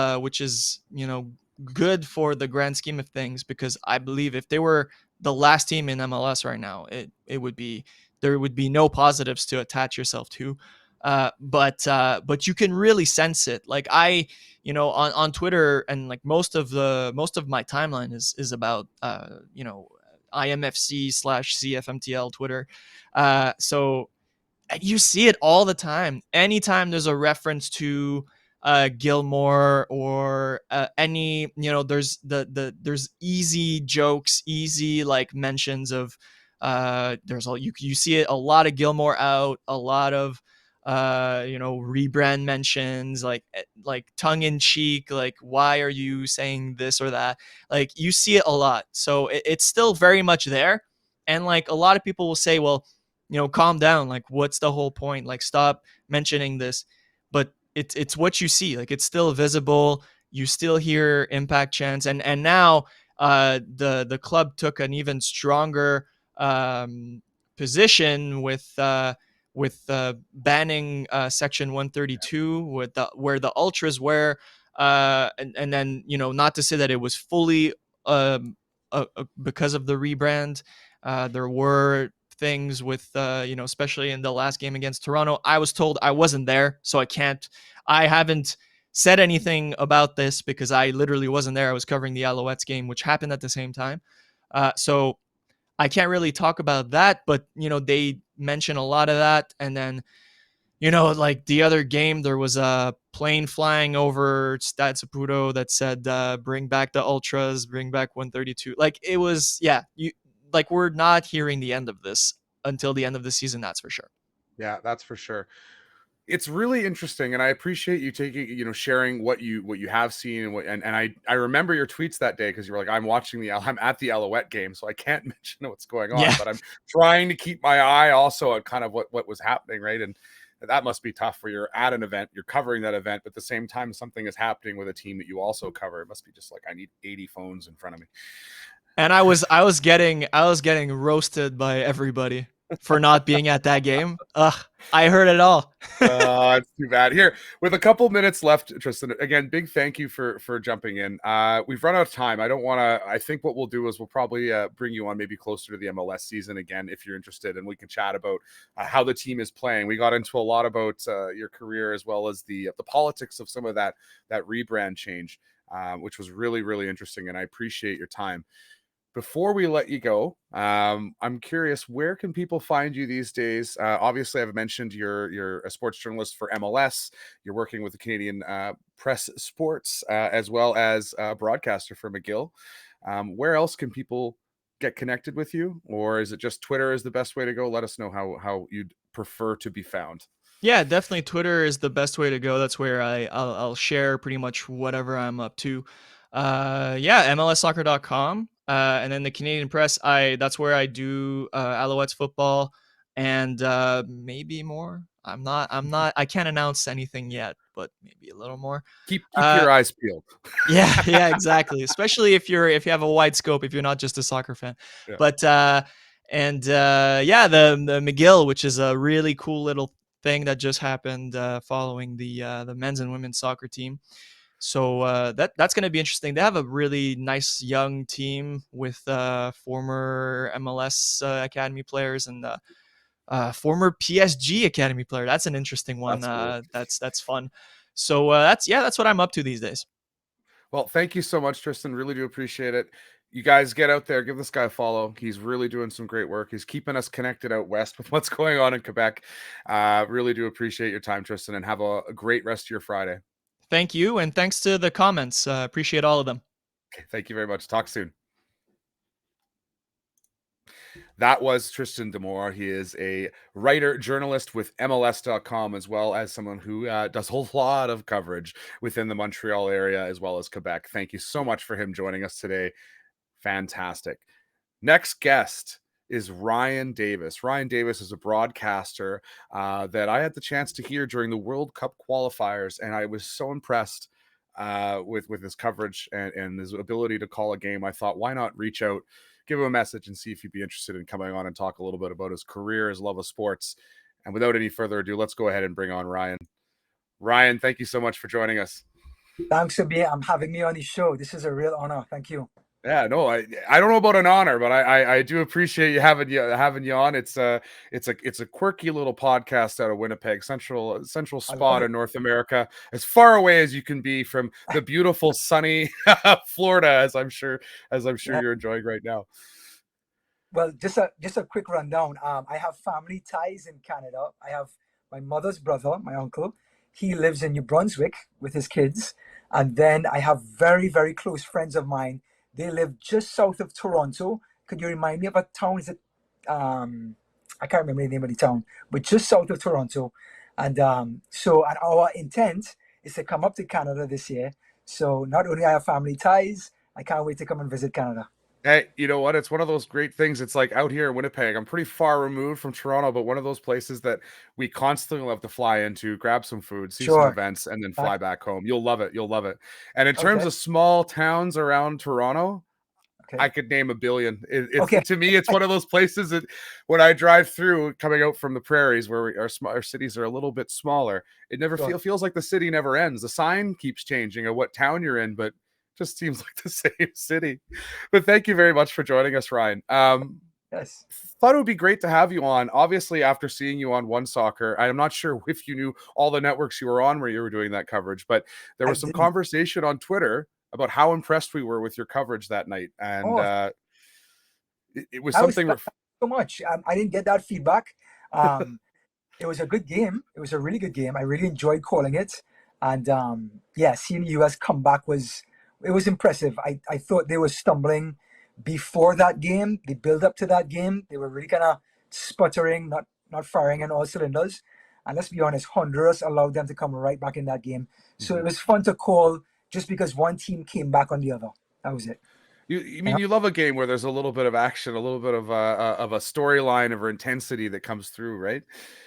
good for the grand scheme of things, because I believe if they were the last team in MLS right now, it would be, there would be no positives to attach yourself to. But you can really sense it. Like on Twitter, and like most of my timeline is about IMFC / CFMTL Twitter. So you see it all the time. Anytime there's a reference to Gilmore, or any, there's there's easy jokes, easy like mentions of there's all you see it, a lot of Gilmore out, a lot of rebrand mentions, like tongue in cheek, like why are you saying this or that, like you see it a lot. So it's still very much there, and like a lot of people will say, well, calm down. Like, what's the whole point? Like, stop mentioning this. But it's what you see. Like, it's still visible. You still hear impact chants, and now the club took an even stronger position with banning Section 132, where the ultras were, and then not to say that it was fully because of the rebrand. There were things with especially in the last game against Toronto. I was told I wasn't there, so I haven't said anything about this because I literally wasn't there. I was covering the Alouettes game, which happened at the same time. So I can't really talk about that, but they mention a lot of that. And then like the other game, there was a plane flying over Stade Saputo that said, bring back the Ultras, bring back 132. Like, it was, yeah, like, we're not hearing the end of this until the end of the season, that's for sure. Yeah, that's for sure. It's really interesting, and I appreciate you taking, sharing what you have seen, and I remember your tweets that day, because you were like, I'm at the Alouette game, so I can't mention what's going on, Yeah. but I'm trying to keep my eye also at kind of what was happening, right? And that must be tough, where you're at an event, you're covering that event, but at the same time something is happening with a team that you also cover. It must be just like, I need 80 phones in front of me. And I was getting roasted by everybody for not being at that game. Ugh, I heard it all. Oh, it's too bad. Here, with a couple minutes left, Tristan, again, big thank you for jumping in. We've run out of time. I don't want to. I think what we'll do is we'll probably bring you on maybe closer to the MLS season again, if you're interested, and we can chat about how the team is playing. We got into a lot about your career, as well as the politics of some of that rebrand change, which was really, really interesting, and I appreciate your time. Before we let you go, I'm curious, where can people find you these days? Obviously, I've mentioned you're a sports journalist for MLS. You're working with the Canadian Press Sports, as well as a broadcaster for McGill. Where else can people get connected with you, or is it just Twitter is the best way to go? Let us know how you'd prefer to be found. Yeah, definitely Twitter is the best way to go. That's where I'll share pretty much whatever I'm up to. Yeah, MLSsoccer.com. And then the Canadian Press, that's where I do Alouettes football, and maybe more. I can't announce anything yet, but maybe a little more. Keep Uh, your eyes peeled. yeah, yeah, exactly. Especially if you have a wide scope, if you're not just a soccer fan. Yeah. But and yeah, the McGill, which is a really cool little thing that just happened following the men's and women's soccer team. So that's going to be interesting. They have a really nice young team with former MLS Academy players, and former PSG Academy player. That's an interesting one. That's cool. That's fun. So that's what I'm up to these days. Well, thank you so much, Tristan. Really do appreciate it. You guys get out there, give this guy a follow. He's really doing some great work. He's keeping us connected out west with what's going on in Quebec. Really do appreciate your time, Tristan, and have a great rest of your Friday. Thank you, and thanks to the comments. Appreciate all of them. Okay, thank you very much. Talk soon. That was Tristan Demore. He is a writer, journalist with MLS.com, as well as someone who does a lot of coverage within the Montreal area, as well as Quebec. Thank you so much for him joining us today. Fantastic. Next guest is Ryan Davis. Ryan Davis is a broadcaster that I had the chance to hear during the World Cup qualifiers, and I was so impressed with his coverage and his ability to call a game. I thought, why not reach out, give him a message, and see if he'd be interested in coming on and talk a little bit about his career, his love of sports, And without any further ado, let's go ahead and bring on Ryan. Ryan, thank you so much for joining us. Thanks for having me on the show. This is a real honor. Thank you. Yeah, no, I don't know about an honor, but I do appreciate having you on. It's a quirky little podcast out of Winnipeg, central I love spot it. in North America, as far away as you can be from the beautiful sunny Florida, as I'm sure Yeah. you're enjoying right now. Well, just a quick rundown. I have family ties in Canada. I have my mother's brother, my uncle. He lives in New Brunswick with his kids, and then I have very very close friends of mine. They live just south of Toronto. Could you remind me of a town? Is it? I can't remember the name of the town, but just south of Toronto. And our intent is to come up to Canada this year. So not only I have family ties, I can't wait to come and visit Canada. Hey, you know what? It's one of those great things. It's like out here in Winnipeg. I'm pretty far removed from Toronto, but one of those places that we constantly love to fly into, grab some food, see some Sure. events, and then That, fly back home. You'll love it. You'll love it. And in terms okay. of small towns around Toronto, Okay. I could name a billion. Okay. To me, it's one of those places that when I drive through, coming out from the prairies where our cities are a little bit smaller, it never Sure. feels like the city never ends. The sign keeps changing of what town you're in, but just seems like the same city. But thank you very much for joining us, Ryan. Yes. Thought it would be great to have you on. Obviously, after seeing you on One Soccer, I'm not sure if you knew all the networks you were on where you were doing that coverage, but there I was some didn't. conversation on Twitter about how impressed we were with your coverage that night, and Oh, it was that was something. thank you so much. I didn't get that feedback. Um, it was a good game. It was a really good game. I really enjoyed calling it, and yeah, seeing the US come back was impressive. I thought they were stumbling before that game. The build up to that game, they were really kind of sputtering, not firing on all cylinders. And let's be honest, Honduras allowed them to come right back in that game. So it Mhm. was fun to call just because one team came back on the other. That was it. You You mean know? you love a game where there's a little bit of action, a little bit of a storyline of intensity that comes through, right?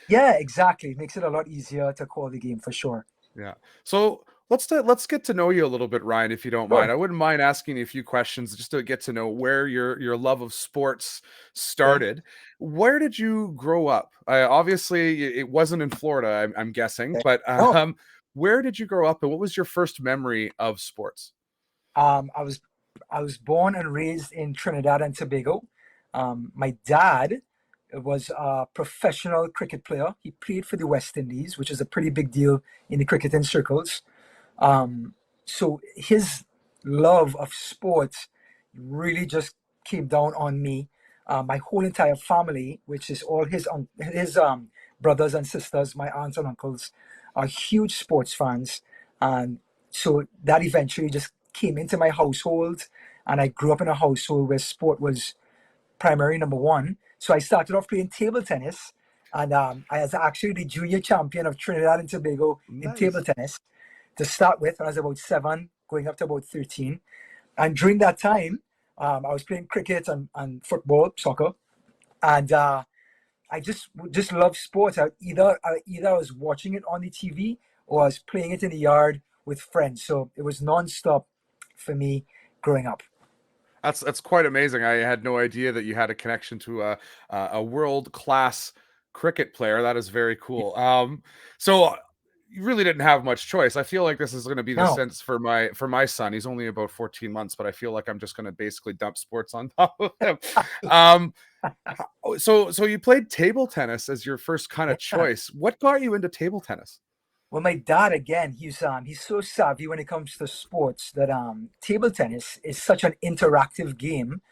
Yeah, exactly. It makes it a lot easier to call the game for sure. Yeah. So let's get to know you a little bit, Ryan, if you don't mind. Sure. I wouldn't mind asking you a few questions just to get to know where your love of sports Okay. started. Where did you grow up? Obviously, it wasn't in Florida, I'm guessing, Okay. but No, where did you grow up, and what was your first memory of sports? um, I was I was born and raised in Trinidad and Tobago. My dad was a professional cricket player. He played for the West Indies, which is a pretty big deal in the cricketing circles. Um, so his love of sports really just came down on me. My whole entire family, which is all his brothers and sisters, my aunts and uncles, are huge sports fans, and so that eventually just came into my household. And I grew up in a household where sport was primary number one. So I started off playing table tennis, and I was actually the junior champion of Trinidad and Tobago in table Nice. tennis to start with when I was about 7, going up to about 13. And during that time, I was playing cricket and football, soccer, and I just love sports. Either I was watching it on the TV or I was playing it in the yard with friends. So it was nonstop for me growing up. That's quite amazing. I had no idea that you had a connection to a world class cricket player. That is very cool. So you really didn't have much choice. I feel like this is going to be the No, sense for my son. He's only about 14 months, but I feel like I'm just going to basically dump sports on top of him. Um, so you played table tennis as your first kind of yeah. choice. What got you into table tennis? Well, my dad again, he's so savvy when it comes to sports that table tennis is such an interactive game.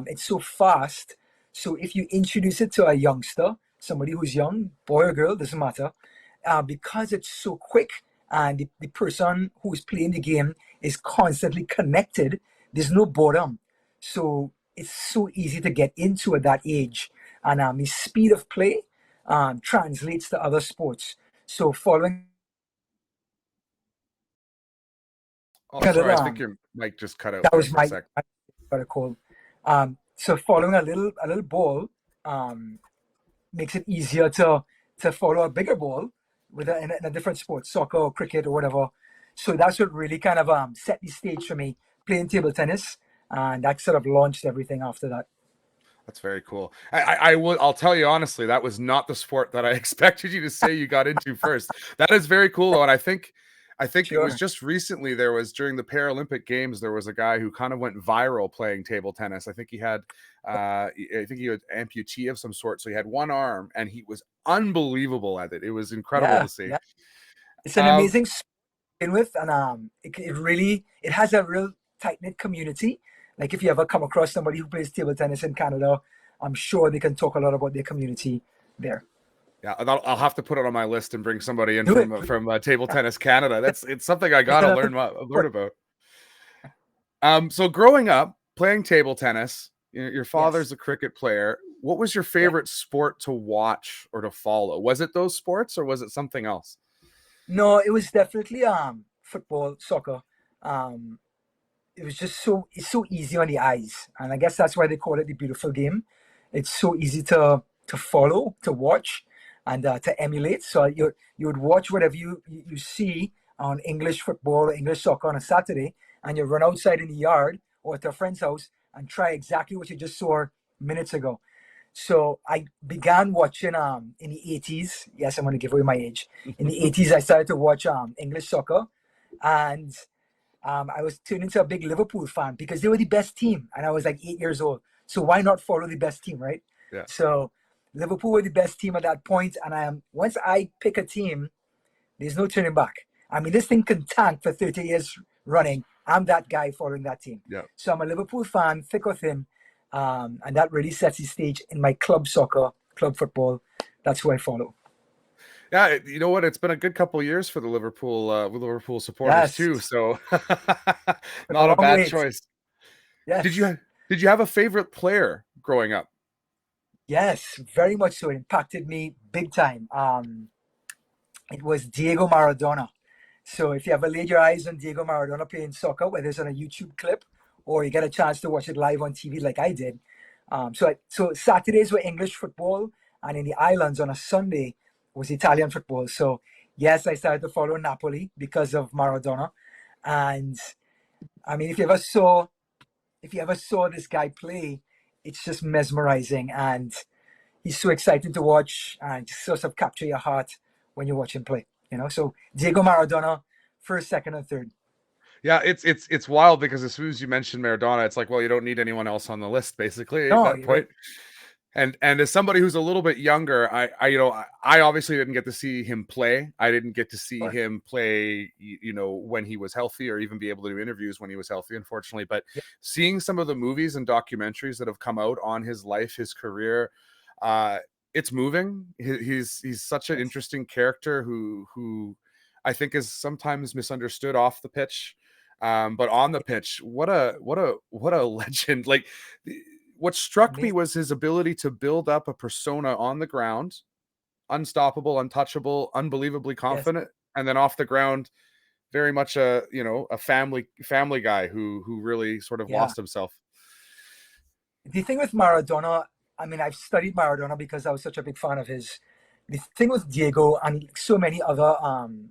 It's so fast. So if you introduce it to a youngster, somebody who's young, boy or girl, doesn't matter, because it's so quick and the person who's playing the game is constantly connected, there's no boredom. So it's so easy to get into at that age. And the speed of play translates to other sports. So following Oh, a sorry. little I think your mic just cut out that there was for a my sec. I got a call. So following a little ball um, makes it easier to follow a bigger ball in a different sport, soccer or cricket or whatever. So that's what really kind of set the stage for me playing table tennis, and that sort of launched everything after that. That's very cool. I'll tell you honestly, that was not the sport that I expected you to say you got into first. That is very cool though. And I think it was Sure. just recently there was during the Paralympic Games, there was a guy who kind of went viral playing table tennis. I think he had amputee of some sort. So he had one arm and he was unbelievable at it. It was incredible Yeah, to see. yeah. It's an Um, amazing sport to begin with, and it really it has a real tight knit community. Like if you ever come across somebody who plays table tennis in Canada, I'm sure they can talk a lot about their community there. yeah, I'll have to put it on my list and bring somebody in Do it. from Table Tennis Canada. It's something I gotta learn about. So growing up playing table tennis, your father's Yes. a cricket player. What was your Yeah. favorite sport to watch or to follow? Was it those sports or was it something else? No, it was definitely football, soccer. Um, it was just it's so easy on the eyes, and I guess that's why they call it the beautiful game. It's so easy to follow, to watch, and to emulate. So you would watch whatever you see on English football or English soccer on a Saturday, and you run outside in the yard or at a friend's house and try exactly what you just saw minutes ago. So I began watching in the 80s. Yes, I'm going to give away my age. In the 80s, I started to watch English soccer, and I was turned into a big Liverpool fan because they were the best team, and I was like 8 years old. So why not follow the best team, right? Yeah. So Liverpool were the best team at that point, and once I pick a team, there's no turning back. I mean, this thing can tank for 30 years running. I'm that guy following that team. Yeah. So I'm a Liverpool fan, thick or thin, and that really sets the stage in my club soccer, club football. That's who I follow. Yeah, you know what? It's been a good couple of years for the Liverpool supporters Yes, too. So been a not a long bad wait. choice. Did Yes, you did you have a favorite player growing up? yes, very much so. It impacted me big time. It was Diego Maradona. So if you ever laid your eyes on Diego Maradona playing soccer, whether it's on a YouTube clip or you get a chance to watch it live on TV like I did, so Saturdays were English football, and in the islands on a Sunday was Italian football. So yes, I started to follow Napoli because of Maradona, and I mean, if you ever saw this guy play, it's just mesmerizing, and he's so exciting to watch and just sort of capture your heart when you watch him play. So Diego Maradona, first, second, and third. Yeah, it's wild because as soon as you mention Maradona, it's like, well, you don't need anyone else on the list, basically, at No, that you're right. point. And as somebody who's a little bit younger, I obviously didn't get to see him play. I didn't get to see Sure. him play, when he was healthy or even be able to do interviews when he was healthy, unfortunately. But Yeah. seeing some of the movies and documentaries that have come out on his life, his career, uh, it's moving. He's such an Yes. interesting character who I think is sometimes misunderstood off the pitch. But on the pitch, what a legend. Like what struck me Amazing. was his ability to build up a persona on the ground, unstoppable, untouchable, unbelievably Yes. confident, and then off the ground, very much a family guy who really sort of Yeah. lost himself. The thing with Maradona, I mean, I've studied Maradona because I was such a big fan of his. The thing with Diego and so many other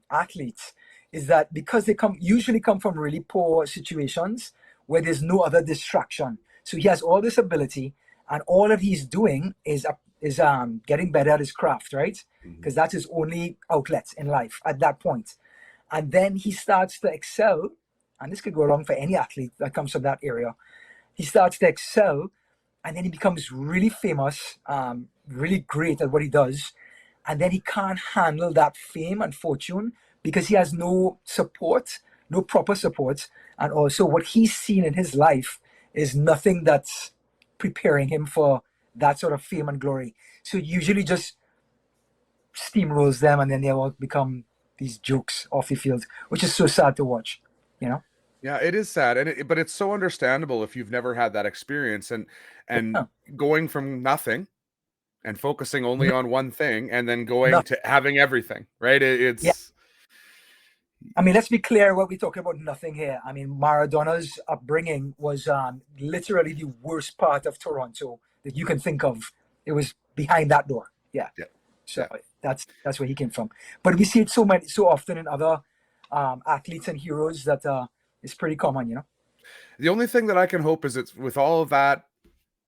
athletes is that because they usually come from really poor situations where there's no other distraction. So he has all this ability, and all that he's doing is getting better at his craft, right? Mhm. Because that's his only outlet in life at that point. And then he starts to excel, and this could go wrong for any athlete that comes from that area. He starts to excel, and then he becomes really famous, really great at what he does, and then he can't handle that fame and fortune because he has no support, no proper support, and also what he's seen in his life is nothing that's preparing him for that sort of fame and glory. So it usually just steamrolls them, and then they all become these jokes off the field, which is so sad to watch. You know? Yeah, it is sad, but it's so understandable if you've never had that experience and Yeah. going from nothing and focusing only No, on one thing and then going no. to having everything, right? Yeah. It's I mean, let's be clear what we're talking about nothing here. I mean, Maradona's upbringing was literally the worst part of Toronto that you can think of. It was behind that door. Yeah. yeah, So yeah. that's where he came from. But we see it so often in other athletes and heroes that it's pretty common. The only thing that I can hope is it's with all of that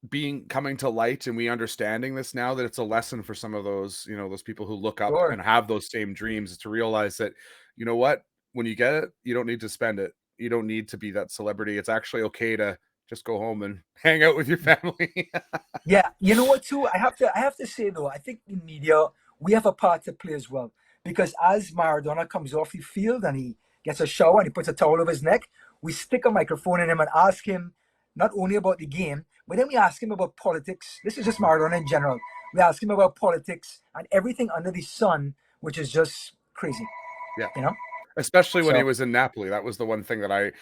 being coming to light and we understanding this now, that it's a lesson for some of those, those people who look up Sure. and have those same dreams, is to realize that, you know what, when you get it, you don't need to spend it. You don't need to be that celebrity. It's actually okay to just go home and hang out with your family. Yeah, you know what too? I have to say though, I think the media, we have a part to play as well. Because as Maradona comes off the field and he gets a shower and he puts a towel over his neck, we stick a microphone in him and ask him not only about the game, but then we ask him about politics. This is just Maradona in general. We ask him about politics and everything under the sun, which is just crazy, Yeah. you know? Especially when he So was in Napoli. That was the one thing that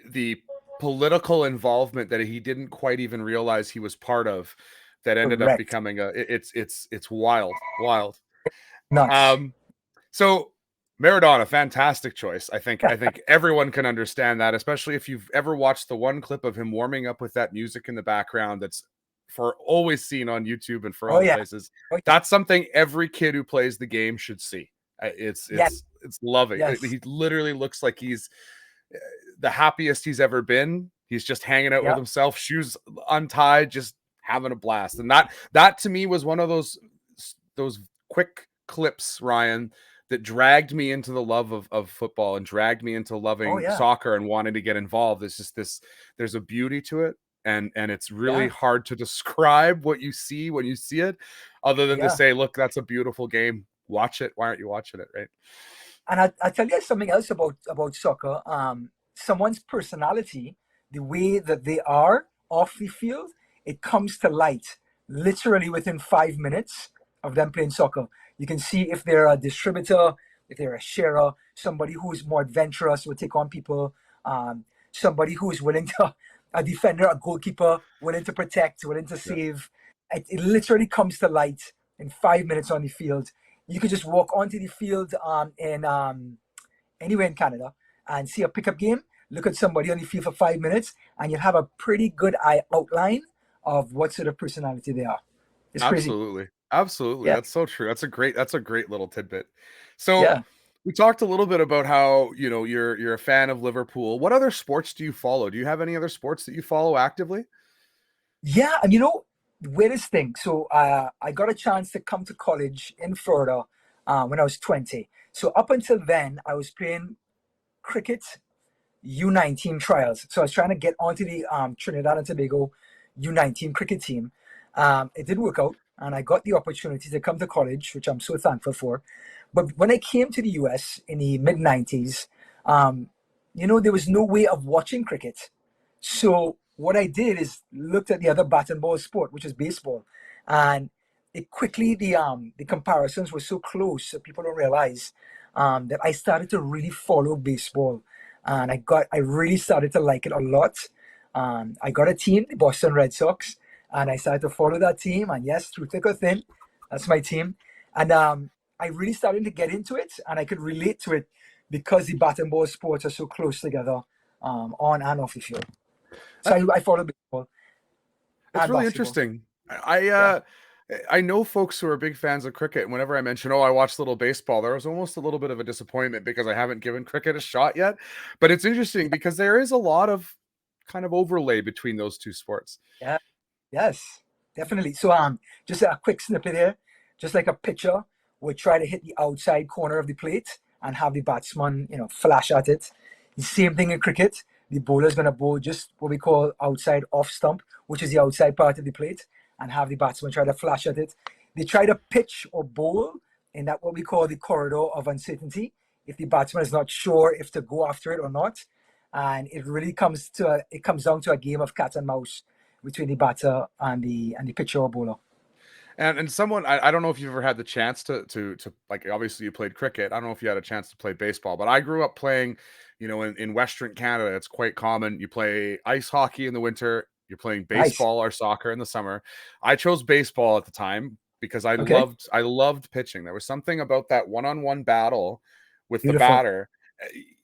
the political involvement that he didn't quite even realize he was part of, that ended up correct. becoming it's wild, wild. Nuts. So Maradona, fantastic choice. I think everyone can understand that, especially if you've ever watched the one clip of him warming up with that music in the background that's for always seen on YouTube and for Oh all yeah. places. Oh yeah. That's something every kid who plays the game should see. It's Yes. it's it's loving. Yes. He literally looks like he's the happiest he's ever been. He's just hanging out with Yeah. himself, shoes untied, just having a blast. And that to me was one of those quick clips, Ryan, that dragged me into the love of football and dragged me into Oh loving yeah. soccer and wanting to get involved. It's just there's a beauty to it. And it's really Yeah. hard to describe what you see when you see it, other than to Yeah. say, look, that's a beautiful game. Watch it. Why aren't you watching it? Right. And I tell you something else about soccer. Someone's personality, the way that they are off the field, it comes to light literally within 5 minutes of them playing soccer. You can see if they're a distributor, if they're a sharer, somebody who's more adventurous, will take on people, somebody who is willing to, a defender, a goalkeeper, willing to protect, willing to Yeah. save. It literally comes to light in 5 minutes on the field. You could just walk onto the field in anywhere in Canada and see a pickup game, look at somebody on the field for 5 minutes, and you'll have a pretty good outline of what sort of personality they are. It's crazy. Absolutely. Absolutely. Yeah. That's so true. That's a great little tidbit. So Yeah. we talked a little bit about how, you're a fan of Liverpool. What other sports do you follow? Do you have any other sports that you follow actively? Yeah. And weirdest thing. So I got a chance to come to college in Florida when I was 20. So up until then, I was playing cricket U19 trials. So I was trying to get onto the Trinidad and Tobago U19 cricket team. It did work out, and I got the opportunity to come to college, which I'm so thankful for. But when I came to the US in the mid 90s, there was no way of watching cricket. So what I did is looked at the other bat and ball sport, which is baseball, and it quickly the comparisons were so close that people don't realize that I started to really follow baseball, and I really started to like it a lot. I got a team, the Boston Red Sox, and I started to follow that team. And yes, through thick or thin, that's my team. And I really started to get into it, and I could relate to it because the bat and ball sports are so close together on and off the field. So I follow baseball That's and really basketball. interesting. I Yeah. I know folks who are big fans of cricket, and whenever I mention, oh, I watched little baseball, there was almost a little bit of a disappointment because I haven't given cricket a shot yet. But it's interesting because there is a lot of kind of overlay between those two sports. Yeah. Yes, definitely. So just a quick snippet here, just like a pitcher would try to hit the outside corner of the plate and have the batsman, flash at it. The same thing in cricket. The bowler's gonna bowl just what we call outside off stump, which is the outside part of the plate, and have the batsman try to flash at it. They try to pitch or bowl in that what we call the corridor of uncertainty. If the batsman is not sure if to go after it or not, and it really comes down to a game of cat and mouse between the batter and the pitcher or bowler. And someone, I don't know if you've ever had the chance to like, obviously you played cricket. I don't know if you had a chance to play baseball, but I grew up playing, in Western Canada, it's quite common. You play ice hockey in the winter, you're playing Nice. baseball or soccer in the summer. I chose baseball at the time because I Okay. loved pitching. There was something about that one-on-one battle with the Beautiful. batter.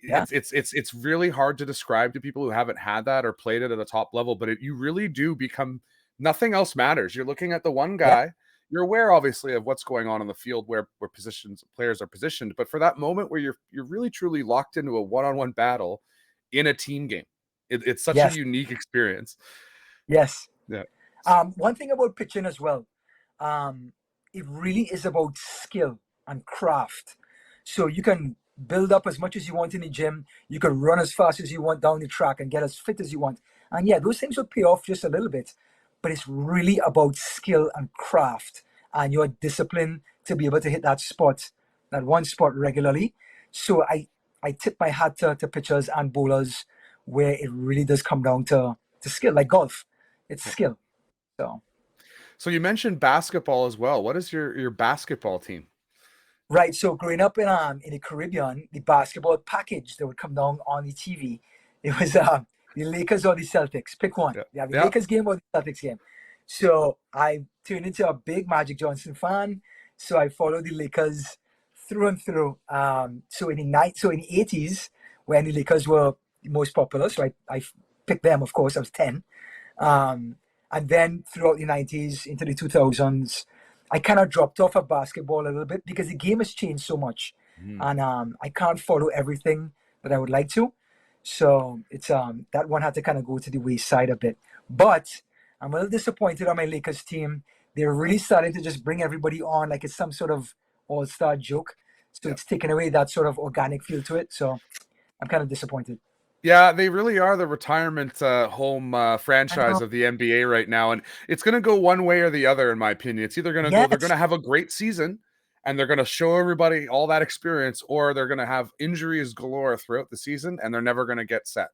Yeah. It's really hard to describe to people who haven't had that or played it at a top level, but you really do become, nothing else matters. You're looking at the one Yeah. guy. You're aware, obviously, of what's going on the field, where players are positioned, but for that moment where you're really truly locked into a one-on-one battle in a team game, it's such a Yes. unique experience. Yes. Yeah. One thing about pitching as well, it really is about skill and craft. So you can build up as much as you want in the gym. You can run as fast as you want down the track and get as fit as you want. And yeah, those things will pay off just a little bit, but it's really about skill and craft and your discipline to be able to hit that spot, that one spot regularly. So I tip my hat to pitchers and bowlers where it really does come down to skill, like golf. It's skill. So you mentioned basketball as well. What is your basketball team? Right. So growing up in the Caribbean, the basketball package that would come down on the TV, it was the Lakers or the Celtics. Pick one. Yeah. You have the Yeah. Lakers game or the Celtics game. So I turned into a big Magic Johnson fan. So I followed the Lakers through and through. So in the 80s, when the Lakers were the most popular, so I picked them. Of course, I was 10. And then throughout the 90s into the 2000s, I kind of dropped off of basketball a little bit because the game has changed so much, and I can't follow everything that I would like to. So it's that one had to kind of go to the wayside a bit. But I'm a little disappointed on my Lakers team. They're really starting to just bring everybody on like it's some sort of all-star joke. So it's taken away that sort of organic feel to it. So I'm kind of disappointed. Yeah, they really are the retirement home franchise of the NBA right now, and it's going to go one way or the other, in my opinion. It's either going to go, they're going to have a great season, and they're going to show everybody all that experience, or they're going to have injuries galore throughout the season, and they're never going to get set.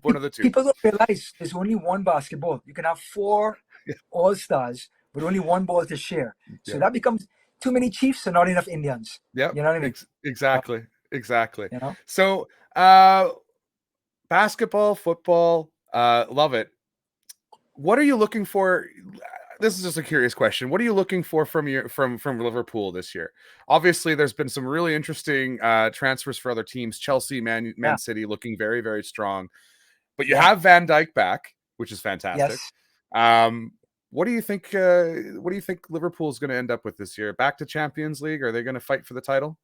One of the two. People don't realize there's only one basketball. You can have 4 all-stars, but only one ball to share. So that becomes too many Chiefs and not enough Indians. Yeah, you know what I mean? Exactly. You know? So, basketball, football, love it. What are you looking for? This is just a curious question. What are you looking for from Liverpool this year? Obviously, there's been some really interesting transfers for other teams. Chelsea, Man City looking very, very strong. But you have Van Dijk back, which is fantastic. What do you think? What do you think Liverpool is going to end up with this year? Back to Champions League? Are they going to fight for the title?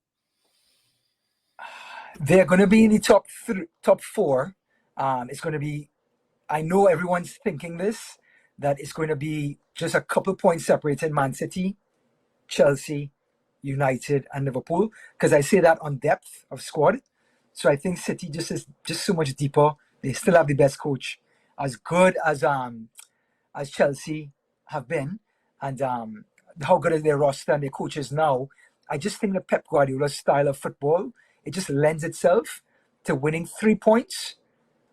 They're going to be in the top 4. It's going to be. I know everyone's thinking this, that it's going to be just a couple points separated: Man City, Chelsea, United, and Liverpool. Because I say that on depth of squad. So I think City is just so much deeper. They still have the best coach, as good as Chelsea have been, and how good is their roster and their coaches now. I just think the Pep Guardiola style of football, it just lends itself to winning 3 points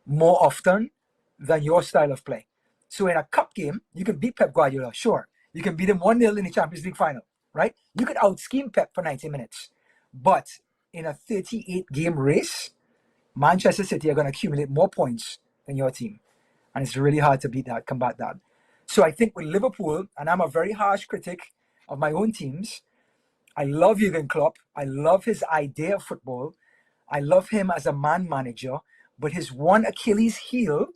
more often than your style of play. So in a cup game, you can beat Pep Guardiola, sure. You can beat him 1-0 in the Champions League final, right? You could out-scheme Pep for 90 minutes. But in a 38-game race, Manchester City are going to accumulate more points than your team. And it's really hard to combat that. So I think with Liverpool, and I'm a very harsh critic of my own teams, I love Jurgen Klopp. I love his idea of football. I love him as a man manager. But his one Achilles heel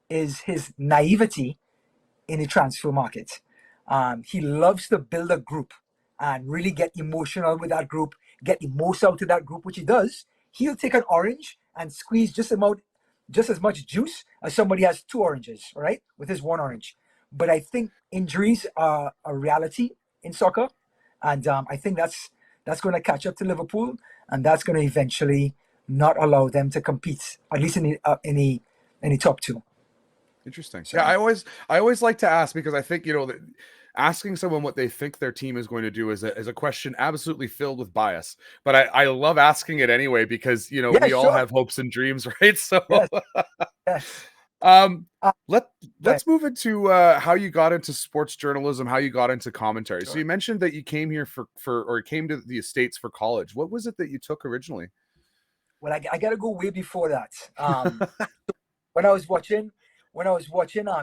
is his naivety in the transfer market. He loves to build a group and really get emotional with that group, get the most out of that group, which he does. He'll take an orange and squeeze just as much juice as somebody has 2 oranges, right? With his 1 orange. But I think injuries are a reality in soccer. And I think that's going to catch up to Liverpool, and that's going to eventually not allow them to compete, at least in the top 2. Interesting. So, yeah, I always like to ask, because I think, that asking someone what they think their team is going to do is a question absolutely filled with bias. But I love asking it anyway, because we all have hopes and dreams, right? So Yes. let's move into how you got into sports journalism, how you got into commentary. Sure. So you mentioned that you came here or came to the States for college. What was it that you took originally? Well, I got to go way before that. When I was watching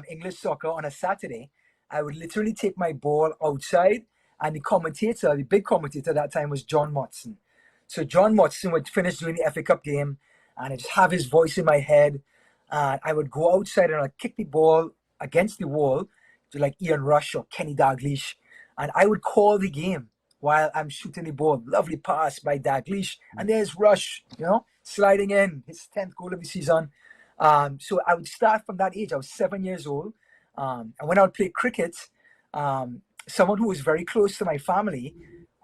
English soccer on a Saturday, I would literally take my ball outside, and the big commentator at that time was John Motson. So John Motson would finish doing the FA Cup game, and I just have his voice in my head. And I would go outside and I'd kick the ball against the wall to like Ian Rush or Kenny Dalglish, and I would call the game while I'm shooting the ball. Lovely pass by Dalglish, and there's Rush, sliding in his 10th goal of the season. So I would start from that age. I was 7 years old, And when I would play cricket, someone who was very close to my family,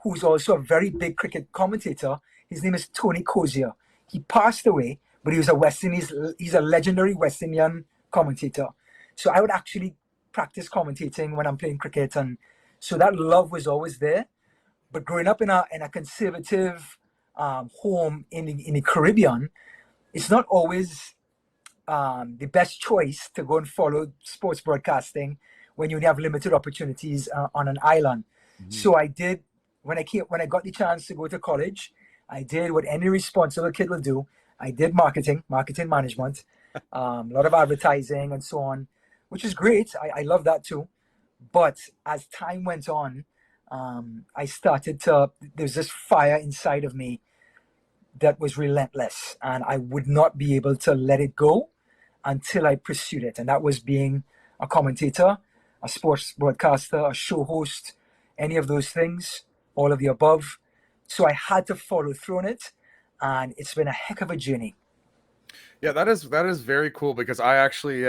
who's also a very big cricket commentator, his name is Tony Cozier. He passed away, but he was a West Indies, he's a legendary West Indian commentator. So I would actually practice commentating when I'm playing cricket, and so that love was always there. But growing up in a conservative home in the Caribbean, it's not always the best choice to go and follow sports broadcasting when you only have limited opportunities on an island. So I did when I got the chance to go to college. I did what any responsible kid will do. I did marketing management, a lot of advertising and so on, which is great. I love that too. But as time went on, I started to, there's this fire inside of me that was relentless, and I would not be able to let it go until I pursued it. And that was being a commentator, a sports broadcaster, a show host, any of those things, all of the above. So I had to follow through on it, and it's been a heck of a journey. Yeah, that is very cool, because I actually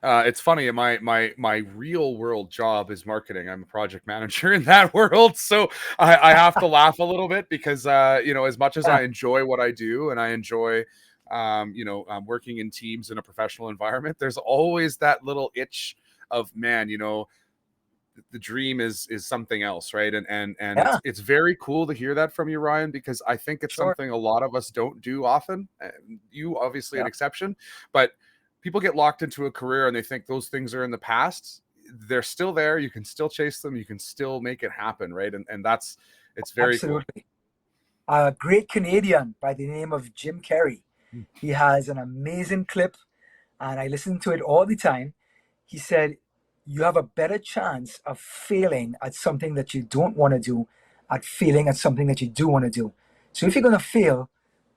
it's funny, my real world job is marketing. I'm a project manager in that world, so I have to laugh a little bit, because you know, as much as I enjoy what I do, and I enjoy working in teams in a professional environment, there's always that little itch of, man, you know, the dream is something else, right? And it's very cool to hear that from you, Ryan, because I think it's something a lot of us don't do often. You obviously an exception, but people get locked into a career and they think those things are in the past. They're still there. You can still chase them. You can still make it happen, right? And it's very absolutely cool. A great Canadian by the name of Jim Carrey. He has an amazing clip, and I listen to it all the time. He said, you have a better chance of failing at something that you don't want to do at failing at something that you do want to do. So if you're going to fail,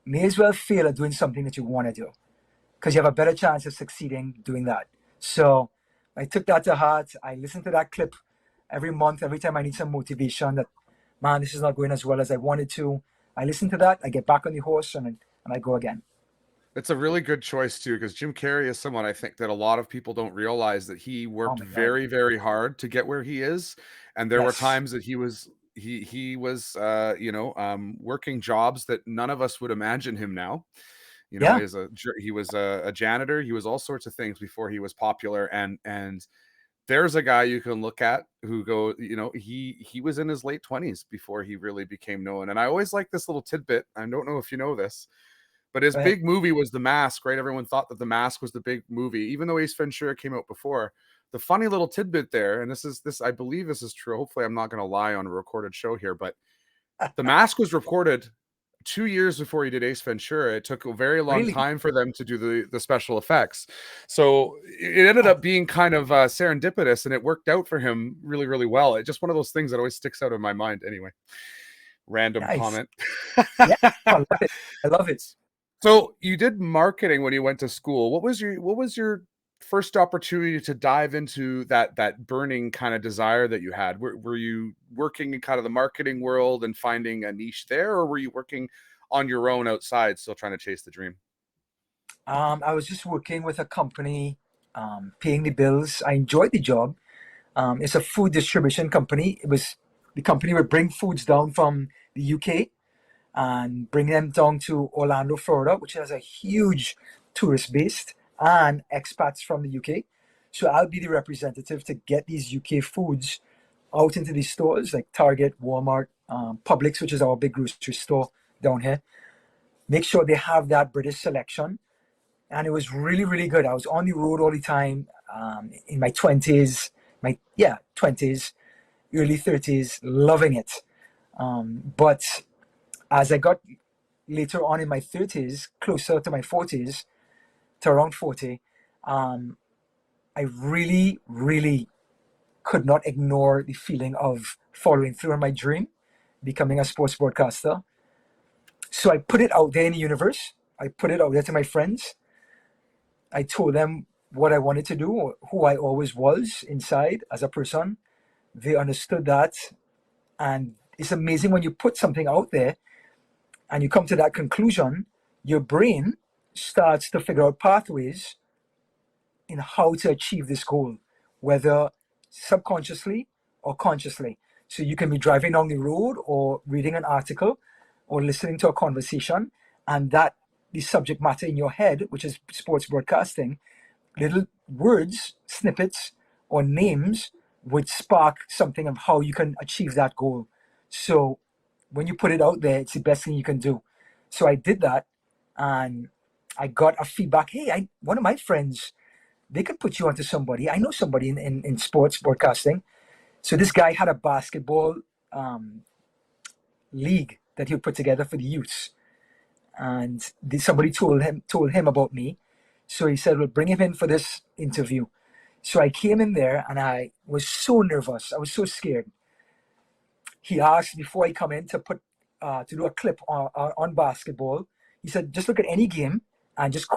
may as well fail at doing something that you want to do, because you have a better chance of succeeding doing that. So I took that to heart. I listen to that clip every month, every time I need some motivation that, man, this is not going as well as I wanted to. I listen to that, I get back on the horse, and I go again. It's a really good choice too, because Jim Carrey is someone I think that a lot of people don't realize that he worked very, very hard to get where he is, and there were times that he was working jobs that none of us would imagine him now. You know, he was a janitor. He was all sorts of things before he was popular, and there's a guy you can look at who go, you know, he was in his late 20s before he really became known. And I always like this little tidbit. I don't know if you know this, but his big movie was The Mask, right? Everyone thought that The Mask was the big movie, even though Ace Ventura came out before. The funny little tidbit there, and I believe this is true. Hopefully I'm not going to lie on a recorded show here, but The Mask was recorded 2 years before he did Ace Ventura. It took a very long time for them to do the special effects. So it ended up being kind of serendipitous, and it worked out for him really, really well. It's just one of those things that always sticks out in my mind. Anyway, random comment. Yeah, I love it. I love it. So you did marketing when you went to school. What was your first opportunity to dive into that burning kind of desire that you had? Were you working in kind of the marketing world and finding a niche there, or were you working on your own outside, still trying to chase the dream? I was just working with a company, paying the bills. I enjoyed the job. It's a food distribution company. The company would bring foods down from the UK and bring them down to Orlando, Florida, which has a huge tourist base and expats from the UK. So I'll be the representative to get these UK foods out into these stores like Target, Walmart, Publix, which is our big grocery store down here. Make sure they have that British selection. And it was really, really good. I was on the road all the time, in my 20s, early 30s, loving it. But as I got later on in my 30s, closer to my 40s, to around 40, I really, really could not ignore the feeling of following through on my dream, becoming a sports broadcaster. So I put it out there in the universe. I put it out there to my friends. I told them what I wanted to do, who I always was inside as a person. They understood that. And it's amazing when you put something out there and you come to that conclusion, your brain starts to figure out pathways in how to achieve this goal. whether subconsciously or consciously. So you can be driving down the road or reading an article or listening to a conversation, and that the subject matter in your head, which is sports broadcasting, little words, snippets, or names would spark something of how you can achieve that goal. So when you put it out there, it's the best thing you can do. So I did that, and I got a feedback. Hey, one of my friends, they could put you onto somebody. I know somebody in sports broadcasting. So this guy had a basketball league that he would put together for the youths, and somebody told him about me. So he said, "Well, bring him in for this interview." So I came in there, and I was so nervous. I was so scared. He asked before I come in to do a clip on basketball. He said, "Just look at any game and just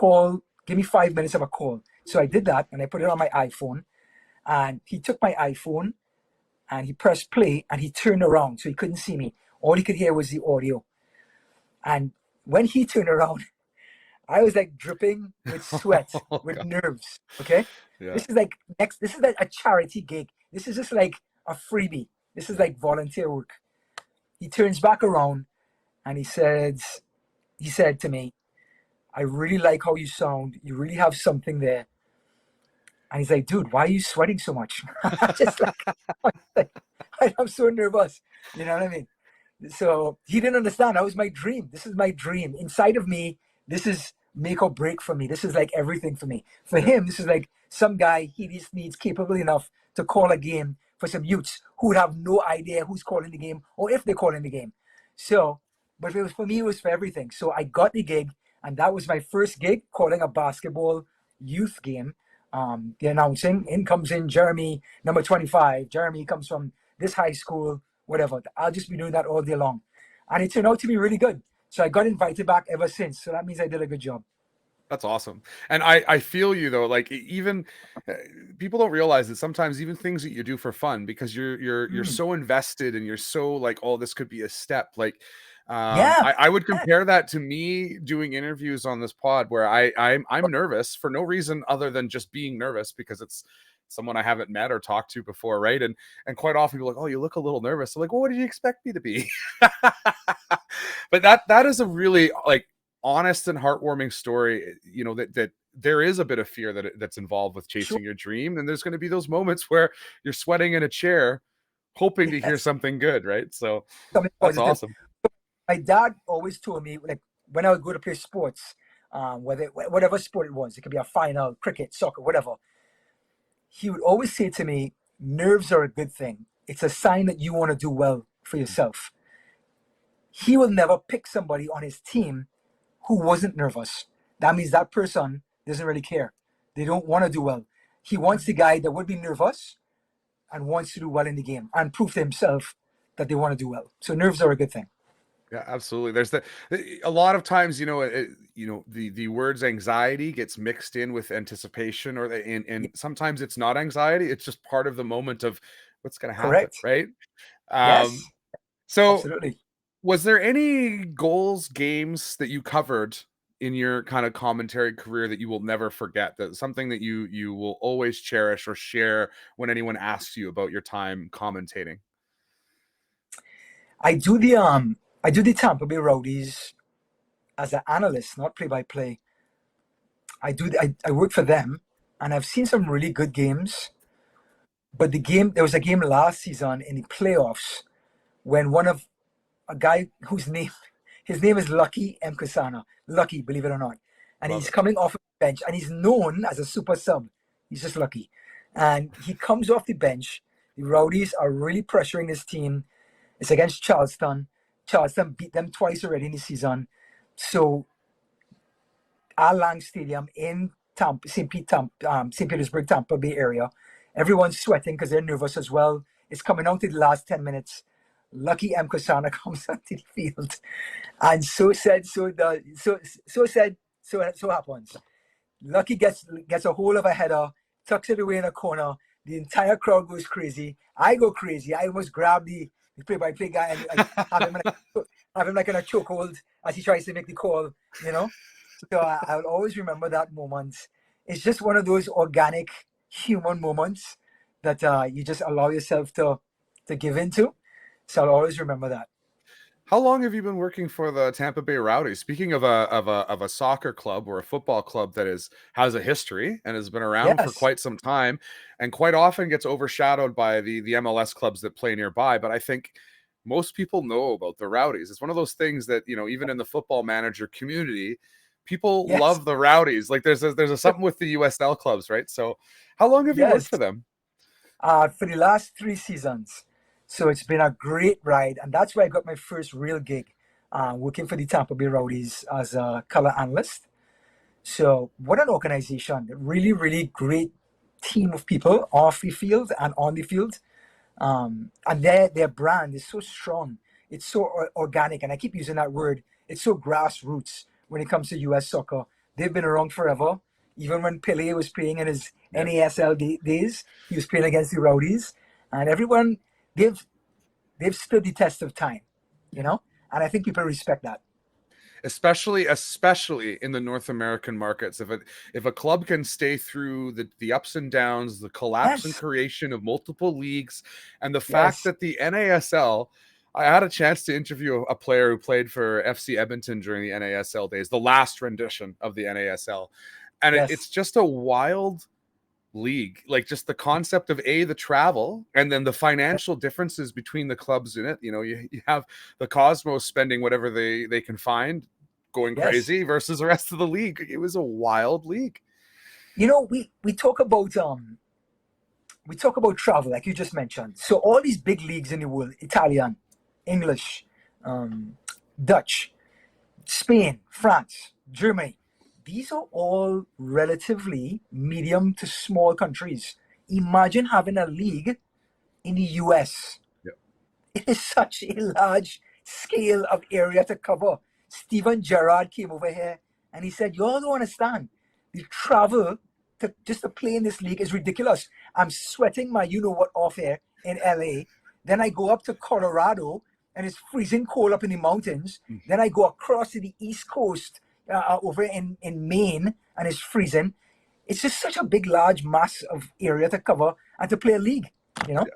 give me 5 minutes of a call." So I did that, and I put it on my iPhone. And he took my iPhone and he pressed play, and he turned around so he couldn't see me. All he could hear was the audio. And when he turned around, I was like dripping with sweat, Oh, with God. nerves. Okay. Yeah. This is like a charity gig. This is just like a freebie. This is like volunteer work. He turns back around and he said to me, "I really like how you sound. You really have something there." And he's like, "Dude, why are you sweating so much?" Just like, I'm so nervous. You know what I mean? So he didn't understand. That was my dream. This is my dream. Inside of me, this is make or break for me. This is like everything for me. For him, this is like some guy he just needs capable enough to call a game for some youths who would have no idea who's calling the game or if they're calling the game. So, but if it was for me, it was for everything. So I got the gig, and that was my first gig calling a basketball youth game. The announcing, in comes in Jeremy, number 25. Jeremy comes from this high school, whatever. I'll just be doing that all day long. And it turned out to be really good. So I got invited back ever since. So that means I did a good job. That's awesome. And I feel you though, like even people don't realize that sometimes even things that you do for fun, because you're so invested and you're so like, oh, this could be a step. Like Yeah. I would compare that to me doing interviews on this pod where I'm nervous for no reason other than just being nervous because it's someone I haven't met or talked to before, right? And quite often people are like, "Oh, you look a little nervous." I'm like, "Well, what did you expect me to be?" But that is a really like honest and heartwarming story, you know, that there is a bit of fear that's involved with chasing your dream, and there's going to be those moments where you're sweating in a chair hoping to hear something good, right? So Something that's positive. awesome. My dad always told me, like, when I would go to play sports, whatever sport it was, it could be a final, cricket, soccer, whatever. He would always say to me, "Nerves are a good thing. It's a sign that you want to do well for yourself." He will never pick somebody on his team who wasn't nervous. That means that person doesn't really care. They don't want to do well. He wants the guy that would be nervous and wants to do well in the game and prove to himself that they want to do well. So nerves are a good thing. Yeah, absolutely. There's a lot of times, you know, the words anxiety gets mixed in with anticipation, and sometimes it's not anxiety. It's just part of the moment of what's going to happen, Correct. right? Yes, So absolutely. was there any goals, games that you covered in your kind of commentary career that you will never forget? That something that you will always cherish or share when anyone asks you about your time commentating? I do the Tampa Bay Rowdies as an analyst, not play by play. I work for them, and I've seen some really good games. But there was a game last season in the playoffs when a guy his name is Lucky Mkasana. Lucky, believe it or not. And Love he's it. coming off the bench, and he's known as a super sub. He's just lucky. And he comes off the bench. The Rowdies are really pressuring this team. It's against Charleston. Charleston beat them twice already in the season. So Al Lang Stadium in St. Petersburg, Tampa Bay area, everyone's sweating because they're nervous as well. It's coming out to the last 10 minutes. Lucky M. Kosana comes onto the field. And so happens. Lucky gets a hold of a header, tucks it away in a corner. The entire crowd goes crazy. I go crazy. I almost grab the play-by-play guy and like, have him like in a chokehold as he tries to make the call, you know? So I'll always remember that moment. It's just one of those organic human moments that you just allow yourself to give into. So I'll always remember that. How long have you been working for the Tampa Bay Rowdies? Speaking of a soccer club or a football club that has a history and has been around for Yes, quite some time, and quite often gets overshadowed by the MLS clubs that play nearby. But I think most people know about the Rowdies. It's one of those things that, even in the football manager community, people yes, love the Rowdies. Like there's a something with the USL clubs, right? So how long have you worked yes. for them? For the last 3 seasons. So it's been a great ride, and that's where I got my first real gig, working for the Tampa Bay Rowdies as a color analyst. So what an organization! Really, really great team of people off the field and on the field. And their brand is so strong. It's so organic, and I keep using that word. It's so grassroots when it comes to U.S. soccer. They've been around forever. Even when Pele was playing in his Yeah. NASL days, he was playing against the Rowdies, and everyone they've stood the test of time, And I think people respect that. Especially in the North American markets. If a club can stay through the ups and downs, the collapse and Yes, creation of multiple leagues, and the fact yes, that the NASL, I had a chance to interview a player who played for FC Edmonton during the NASL days, the last rendition of the NASL, and yes, it's just a wild league. Like, just the concept of the travel, and then the financial differences between the clubs in it. You have the Cosmos spending whatever they can find, going yes. crazy, versus the rest of the league. It was a wild league. We talk about travel, like you just mentioned. So all these big leagues in the world, Italian, English, um, Dutch, Spain, France, Germany, these are all relatively medium to small countries. Imagine having a league in the US. Yeah. It is such a large scale of area to cover. Steven Gerrard came over here and he said, "You all don't understand. The travel to play in this league is ridiculous. I'm sweating my you know what off here in LA. Then I go up to Colorado and it's freezing cold up in the mountains. Then I go across to the East Coast over in Maine and it's freezing. It's just such a big, large mass of area to cover and to play a league, you know?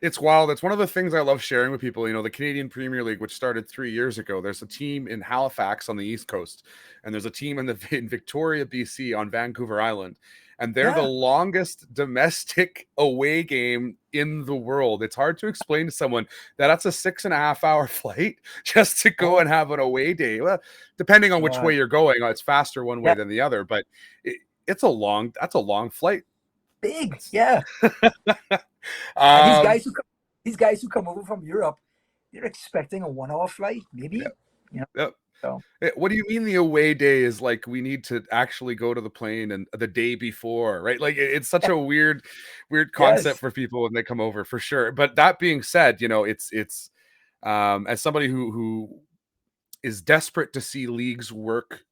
It's wild. It's one of the things I love sharing with people. The Canadian Premier League, which started 3 years ago, there's a team in Halifax on the East Coast, and there's a team in Victoria, BC, on Vancouver Island, and they're the Yeah. longest domestic away game in the world. It's hard to explain to someone that that's a 6.5 hour flight just to go Oh, and have an away day. Well, depending on which way God. you're going, it's faster one way Yeah. than the other, but that's a long flight. Big. Yeah. And um these guys who come over from Europe, they're expecting a 1 hour flight, yeah, maybe. You know, yeah. so What do you mean the away day is like we need to actually go to the plane and the day before, right? Like it's such a weird concept yes. for people when they come over, for sure. But that being said, it's as somebody who is desperate to see leagues work,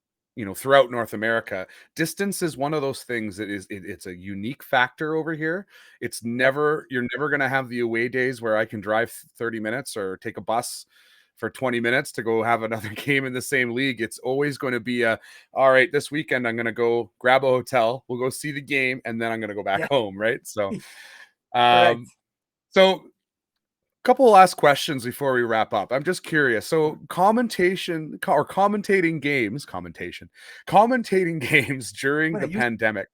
throughout North America, distance is one of those things that it's a unique factor over here. Yep. You're never going to have the away days where I can drive 30 minutes or take a bus for 20 minutes to go have another game in the same league. It's always going to be all right, this weekend I'm going to go grab a hotel, we'll go see the game, and then I'm going to go back Yeah. home, right? So Correct. um so couple of last questions before we wrap up. I'm just curious. So commentating games during When I the use, pandemic.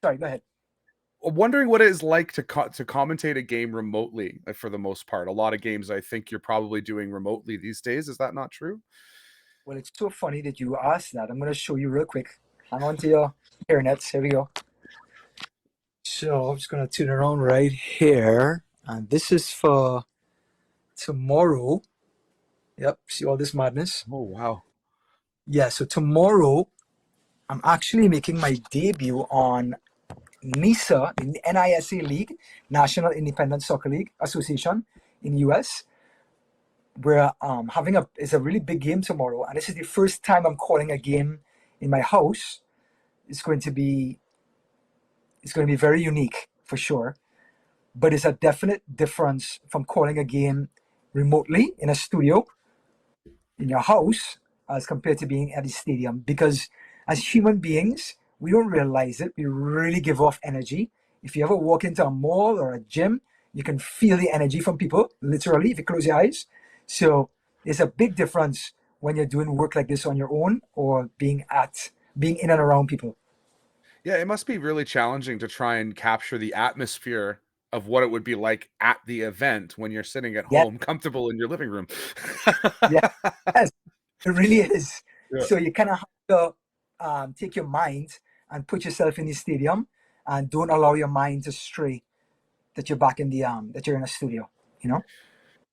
sorry, go ahead. I'm wondering what it is like to commentate a game remotely, for the most part. A lot of games I think you're probably doing remotely these days. Is that not true? Well, it's so funny that you asked that. I'm going to show you real quick. Hang on to your earnets. Here we go. So I'm just going to turn around right here. And this is for tomorrow. Yep. See all this madness? Oh, wow. Yeah. So tomorrow, I'm actually making my debut on NISA, the NISA League, National Independent Soccer League Association in the US. We're having it's a really big game tomorrow, and this is the first time I'm calling a game in my house. It's going to be very unique for sure, but it's a definite difference from calling a game remotely in a studio in your house as compared to being at the stadium, because as human beings we don't realize it, we really give off energy If you ever walk into a mall or a gym, you can feel the energy from people, literally, if you close your eyes. So there's a big difference when you're doing work like this on your own or being in and around people. Yeah, it must be really challenging to try and capture the atmosphere of what it would be like at the event when you're sitting at Yes, home, comfortable in your living room. yes, it really is. Yeah. So you kind of have to take your mind and put yourself in the stadium and don't allow your mind to stray that you're back in the that you're in a studio, you know?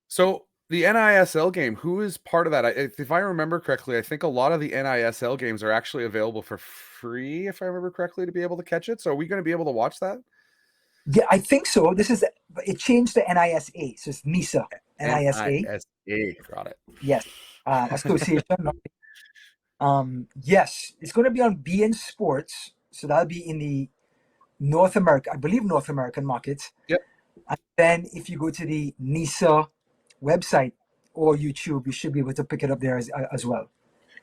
So the NISL game, who is part of that? If I remember correctly, I think a lot of the NISL games are actually available for free, if I remember correctly, to be able to catch it. So are we going to be able to watch that? Yeah, I think so. It changed to NISA, so it's NISA, NISA. NISA, got it. Yes, association. Yes, it's going to be on BN Sports, so that'll be in the North America, I believe, North American market. Yep. And then if you go to the NISA website or YouTube, you should be able to pick it up there as well.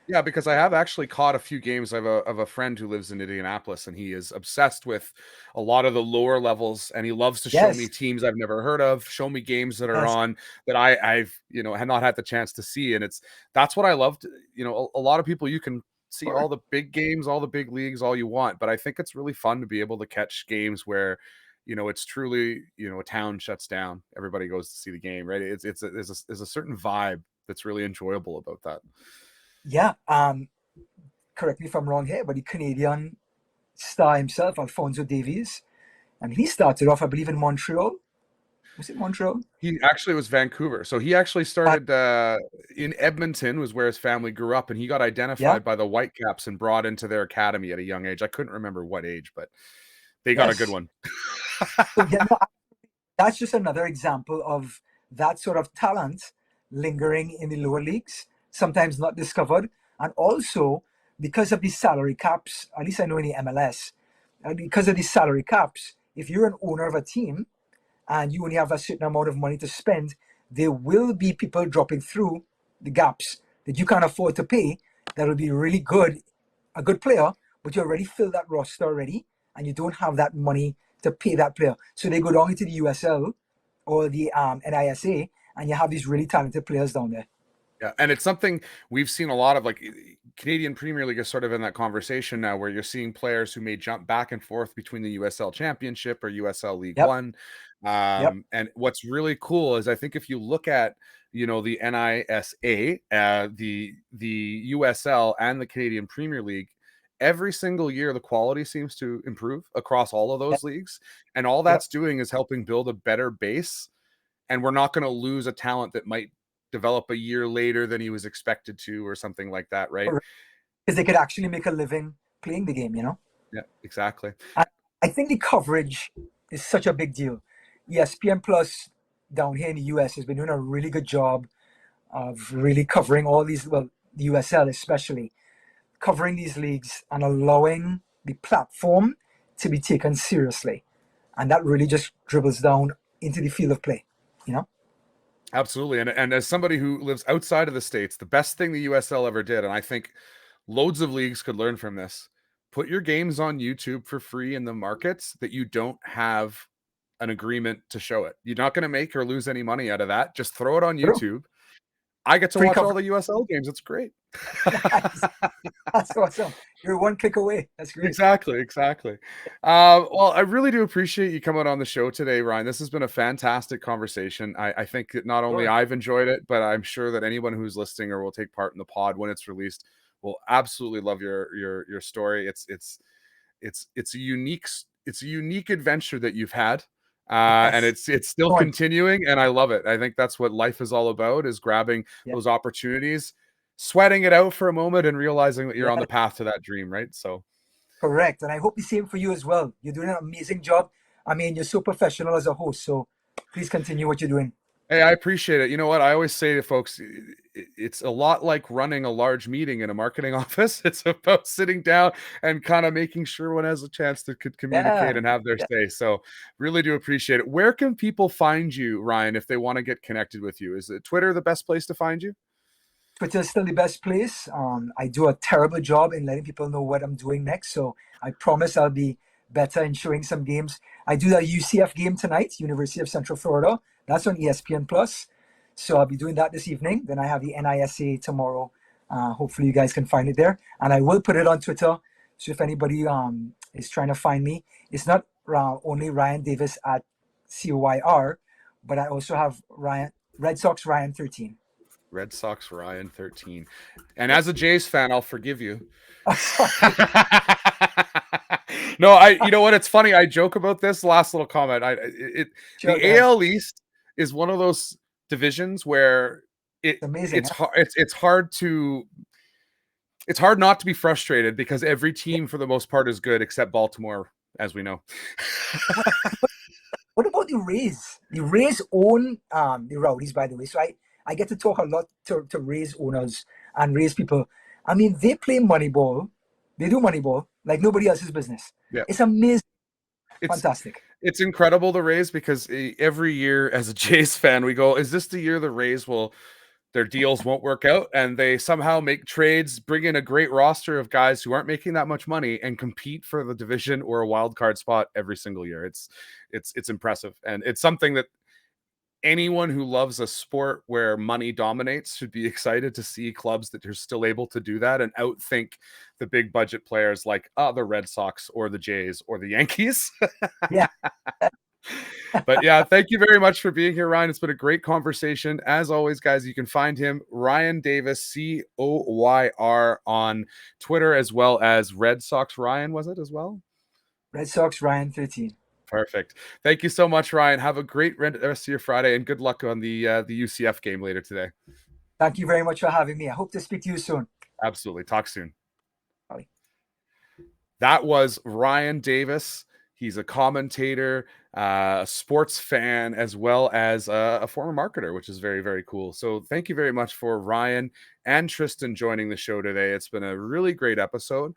Yeah, because I have actually caught a few games. I have a friend who lives in Indianapolis, and he is obsessed with a lot of the lower levels, and he loves to show me Yes, teams I've never heard of, show me games that are yes, on that I've have not had the chance to see, and that's what I loved. A lot of people, you can see all the big games, all the big leagues, all you want, but I think it's really fun to be able to catch games where it's truly a town shuts down, everybody goes to see the game, right? There's a certain vibe that's really enjoyable about that. yeah. Correct me if I'm wrong here, but the Canadian star himself, Alfonso Davies, and he started off, I believe, in Montreal. Was it Montreal? He actually was Vancouver. So he actually started in Edmonton, was where his family grew up, and he got Yeah. identified by the Whitecaps and brought into their academy at a young age. I couldn't remember what age, but they got a good Yes. one. So yeah, no, that's just another example of that sort of talent lingering in the lower leagues, sometimes not discovered, and also because of the salary caps. At least I know in the MLS, because of the salary caps, if you're an owner of a team and you only have a certain amount of money to spend, there will be people dropping through the gaps that you can't afford to pay. That will be really good, a good player, but you already filled that roster already, and you don't have that money to pay that player. So they go down into the USL or the NISA, and you have these really talented players down there. Yeah, and it's something we've seen a lot of. Like Canadian Premier League is sort of in that conversation now, where you're seeing players who may jump back and forth between the USL Championship or USL League Yep, One. yep, And what's really cool is I think if you look at the NISA, the USL, and the Canadian Premier League, every single year the quality seems to improve across all of yep, those leagues, and all yep. that's doing is helping build a better base, and we're not going to lose a talent that might develop a year later than he was expected to, or something like that, right? Because they could actually make a living playing the game, you know? Yeah, exactly. And I think the coverage is such a big deal. ESPN Plus down here in the US has been doing a really good job of really covering all these, well, the USL especially, covering these leagues and allowing the platform to be taken seriously. And that really just dribbles down into the field of play, you know? Absolutely. And as somebody who lives outside of the States, the best thing the USL ever did, and I think loads of leagues could learn from this, put your games on YouTube for free in the markets that you don't have an agreement to show it. You're not going to make or lose any money out of that. Just throw it on True. YouTube. I get to Free watch all coverage. the USL games. It's great. That's awesome. You're one click away. That's great. Exactly. Well, I really do appreciate you coming on the show today, Ryan. This has been a fantastic conversation. I think that not only Sure. I've enjoyed it, but I'm sure that anyone who's listening or will take part in the pod when it's released will absolutely love your story. It's a unique adventure that you've had. And Yes. it's still Fun. continuing, and I love it. I think that's what life is all about, is grabbing Yeah. those opportunities, sweating it out for a moment, and realizing that you're on Yeah. the path to that dream, right? So Correct. And I hope the same for you as well. You're doing an amazing job. I mean, you're so professional as a host. So please continue what you're doing. hey, I appreciate it. You know what? I always say to folks, it's a lot like running a large meeting in a marketing office. It's about sitting down and kind of making sure everyone has a chance to communicate Yeah. and have their Yeah. say. So really do appreciate it. Where can people find you, Ryan, if they want to get connected with you? Is it Twitter the best place to find you? Twitter's still the best place. I do a terrible job in letting people know what I'm doing next. So I promise I'll be better in showing some games. I do the UCF game tonight, University of Central Florida. That's on ESPN Plus. So I'll be doing that this evening. Then I have the NISA tomorrow. Hopefully you guys can find it there. And I will put it on Twitter. So if anybody is trying to find me, it's not only Ryan Davis at COYR, but I also have Red Sox Ryan 13. Red Sox Ryan 13. And as a Jays fan, I'll forgive you. Oh, sorry. No, you know what? It's funny. I joke about this. Last little comment. Sure, The AL East is one of those divisions where it's amazing. It's hard not to be frustrated because every team for the most part is good except Baltimore, as we know. What about the Rays? The Rays own the Rowdies, by the way. So I get to talk a lot to Rays owners and Rays people. I mean, they play Moneyball. They do Moneyball like nobody else's business. Yeah. It's amazing. Fantastic. It's incredible, the Rays, because every year as a Jays fan, we go, is this the year the Rays their deals won't work out? And they somehow make trades, bring in a great roster of guys who aren't making that much money and compete for the division or a wild card spot every single year. It's impressive. And it's something that anyone who loves a sport where money dominates should be excited to see clubs that are still able to do that and outthink the big budget players like the Red Sox or the Jays or the Yankees. Yeah. But yeah, thank you very much for being here, Ryan. It's been a great conversation. As always, guys, you can find him, Ryan Davis, COYR, on Twitter, as well as Red Sox Ryan, was it as well? Red Sox Ryan 13. Perfect. Thank you so much, Ryan. Have a great rest of your Friday, and good luck on the UCF game later today. Thank you very much for having me. I hope to speak to you soon. Absolutely. Talk soon. Bye. That was Ryan Davis. He's a commentator, a sports fan, as well as a former marketer, which is very, very cool. So thank you very much for Ryan and Tristan joining the show today. It's been a really great episode.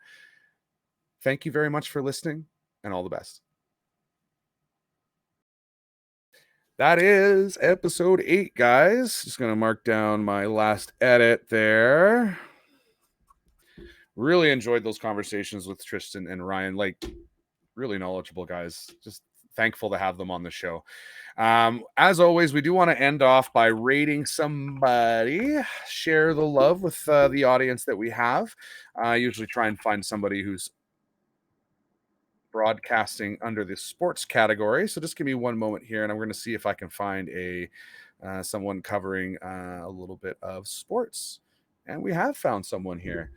Thank you very much for listening, and all the best. That is episode 8, guys. Just going to mark down my last edit there. Really enjoyed those conversations with Tristan and Ryan. Like, really knowledgeable guys. Just thankful to have them on the show. As always, we do want to end off by rating somebody. Share the love with the audience that we have. I usually try and find somebody who's broadcasting under the sports category. So just give me one moment here, and I'm going to see if I can find someone covering a little bit of sports. And we have found someone here.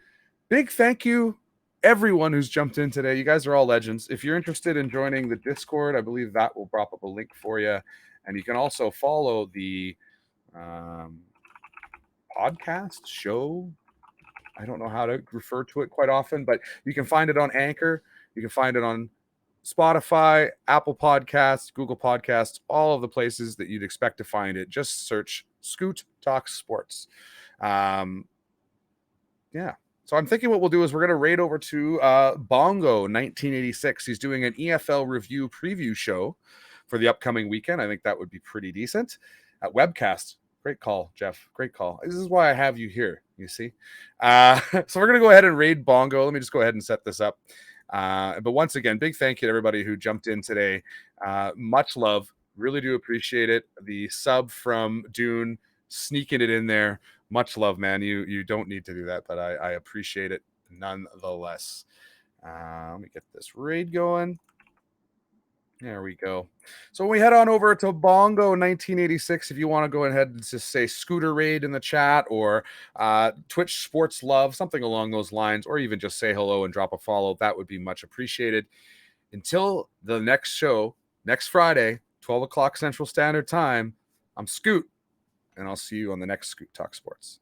Big thank you, everyone who's jumped in today. You guys are all legends. If you're interested in joining the Discord, I believe that will prop up a link for you. And you can also follow the podcast show. I don't know how to refer to it quite often, but you can find it on Anchor. You can find it on Spotify, Apple Podcasts, Google Podcasts, all of the places that you'd expect to find it. Just search Scoot Talks Sports. Yeah. So I'm thinking what we'll do is we're going to raid over to Bongo 1986. He's doing an EFL review preview show for the upcoming weekend. I think that would be pretty decent. At Webcast. Great call, Jeff. Great call. This is why I have you here, you see. So we're going to go ahead and raid Bongo. Let me just go ahead and set this up. But once again, big thank you to everybody who jumped in today. Much love. Really do appreciate it. The sub from Dune, sneaking it in there. Much love, man. You don't need to do that, but I appreciate it nonetheless. Let me get this raid going. There we go. So we head on over to Bongo 1986. If you want to go ahead and just say Scooter Raid in the chat, or Twitch Sports Love, something along those lines, or even just say hello and drop a follow, that would be much appreciated. Until the next show, next Friday, 12 o'clock Central Standard Time, I'm Scoot, and I'll see you on the next Scoot Talk Sports.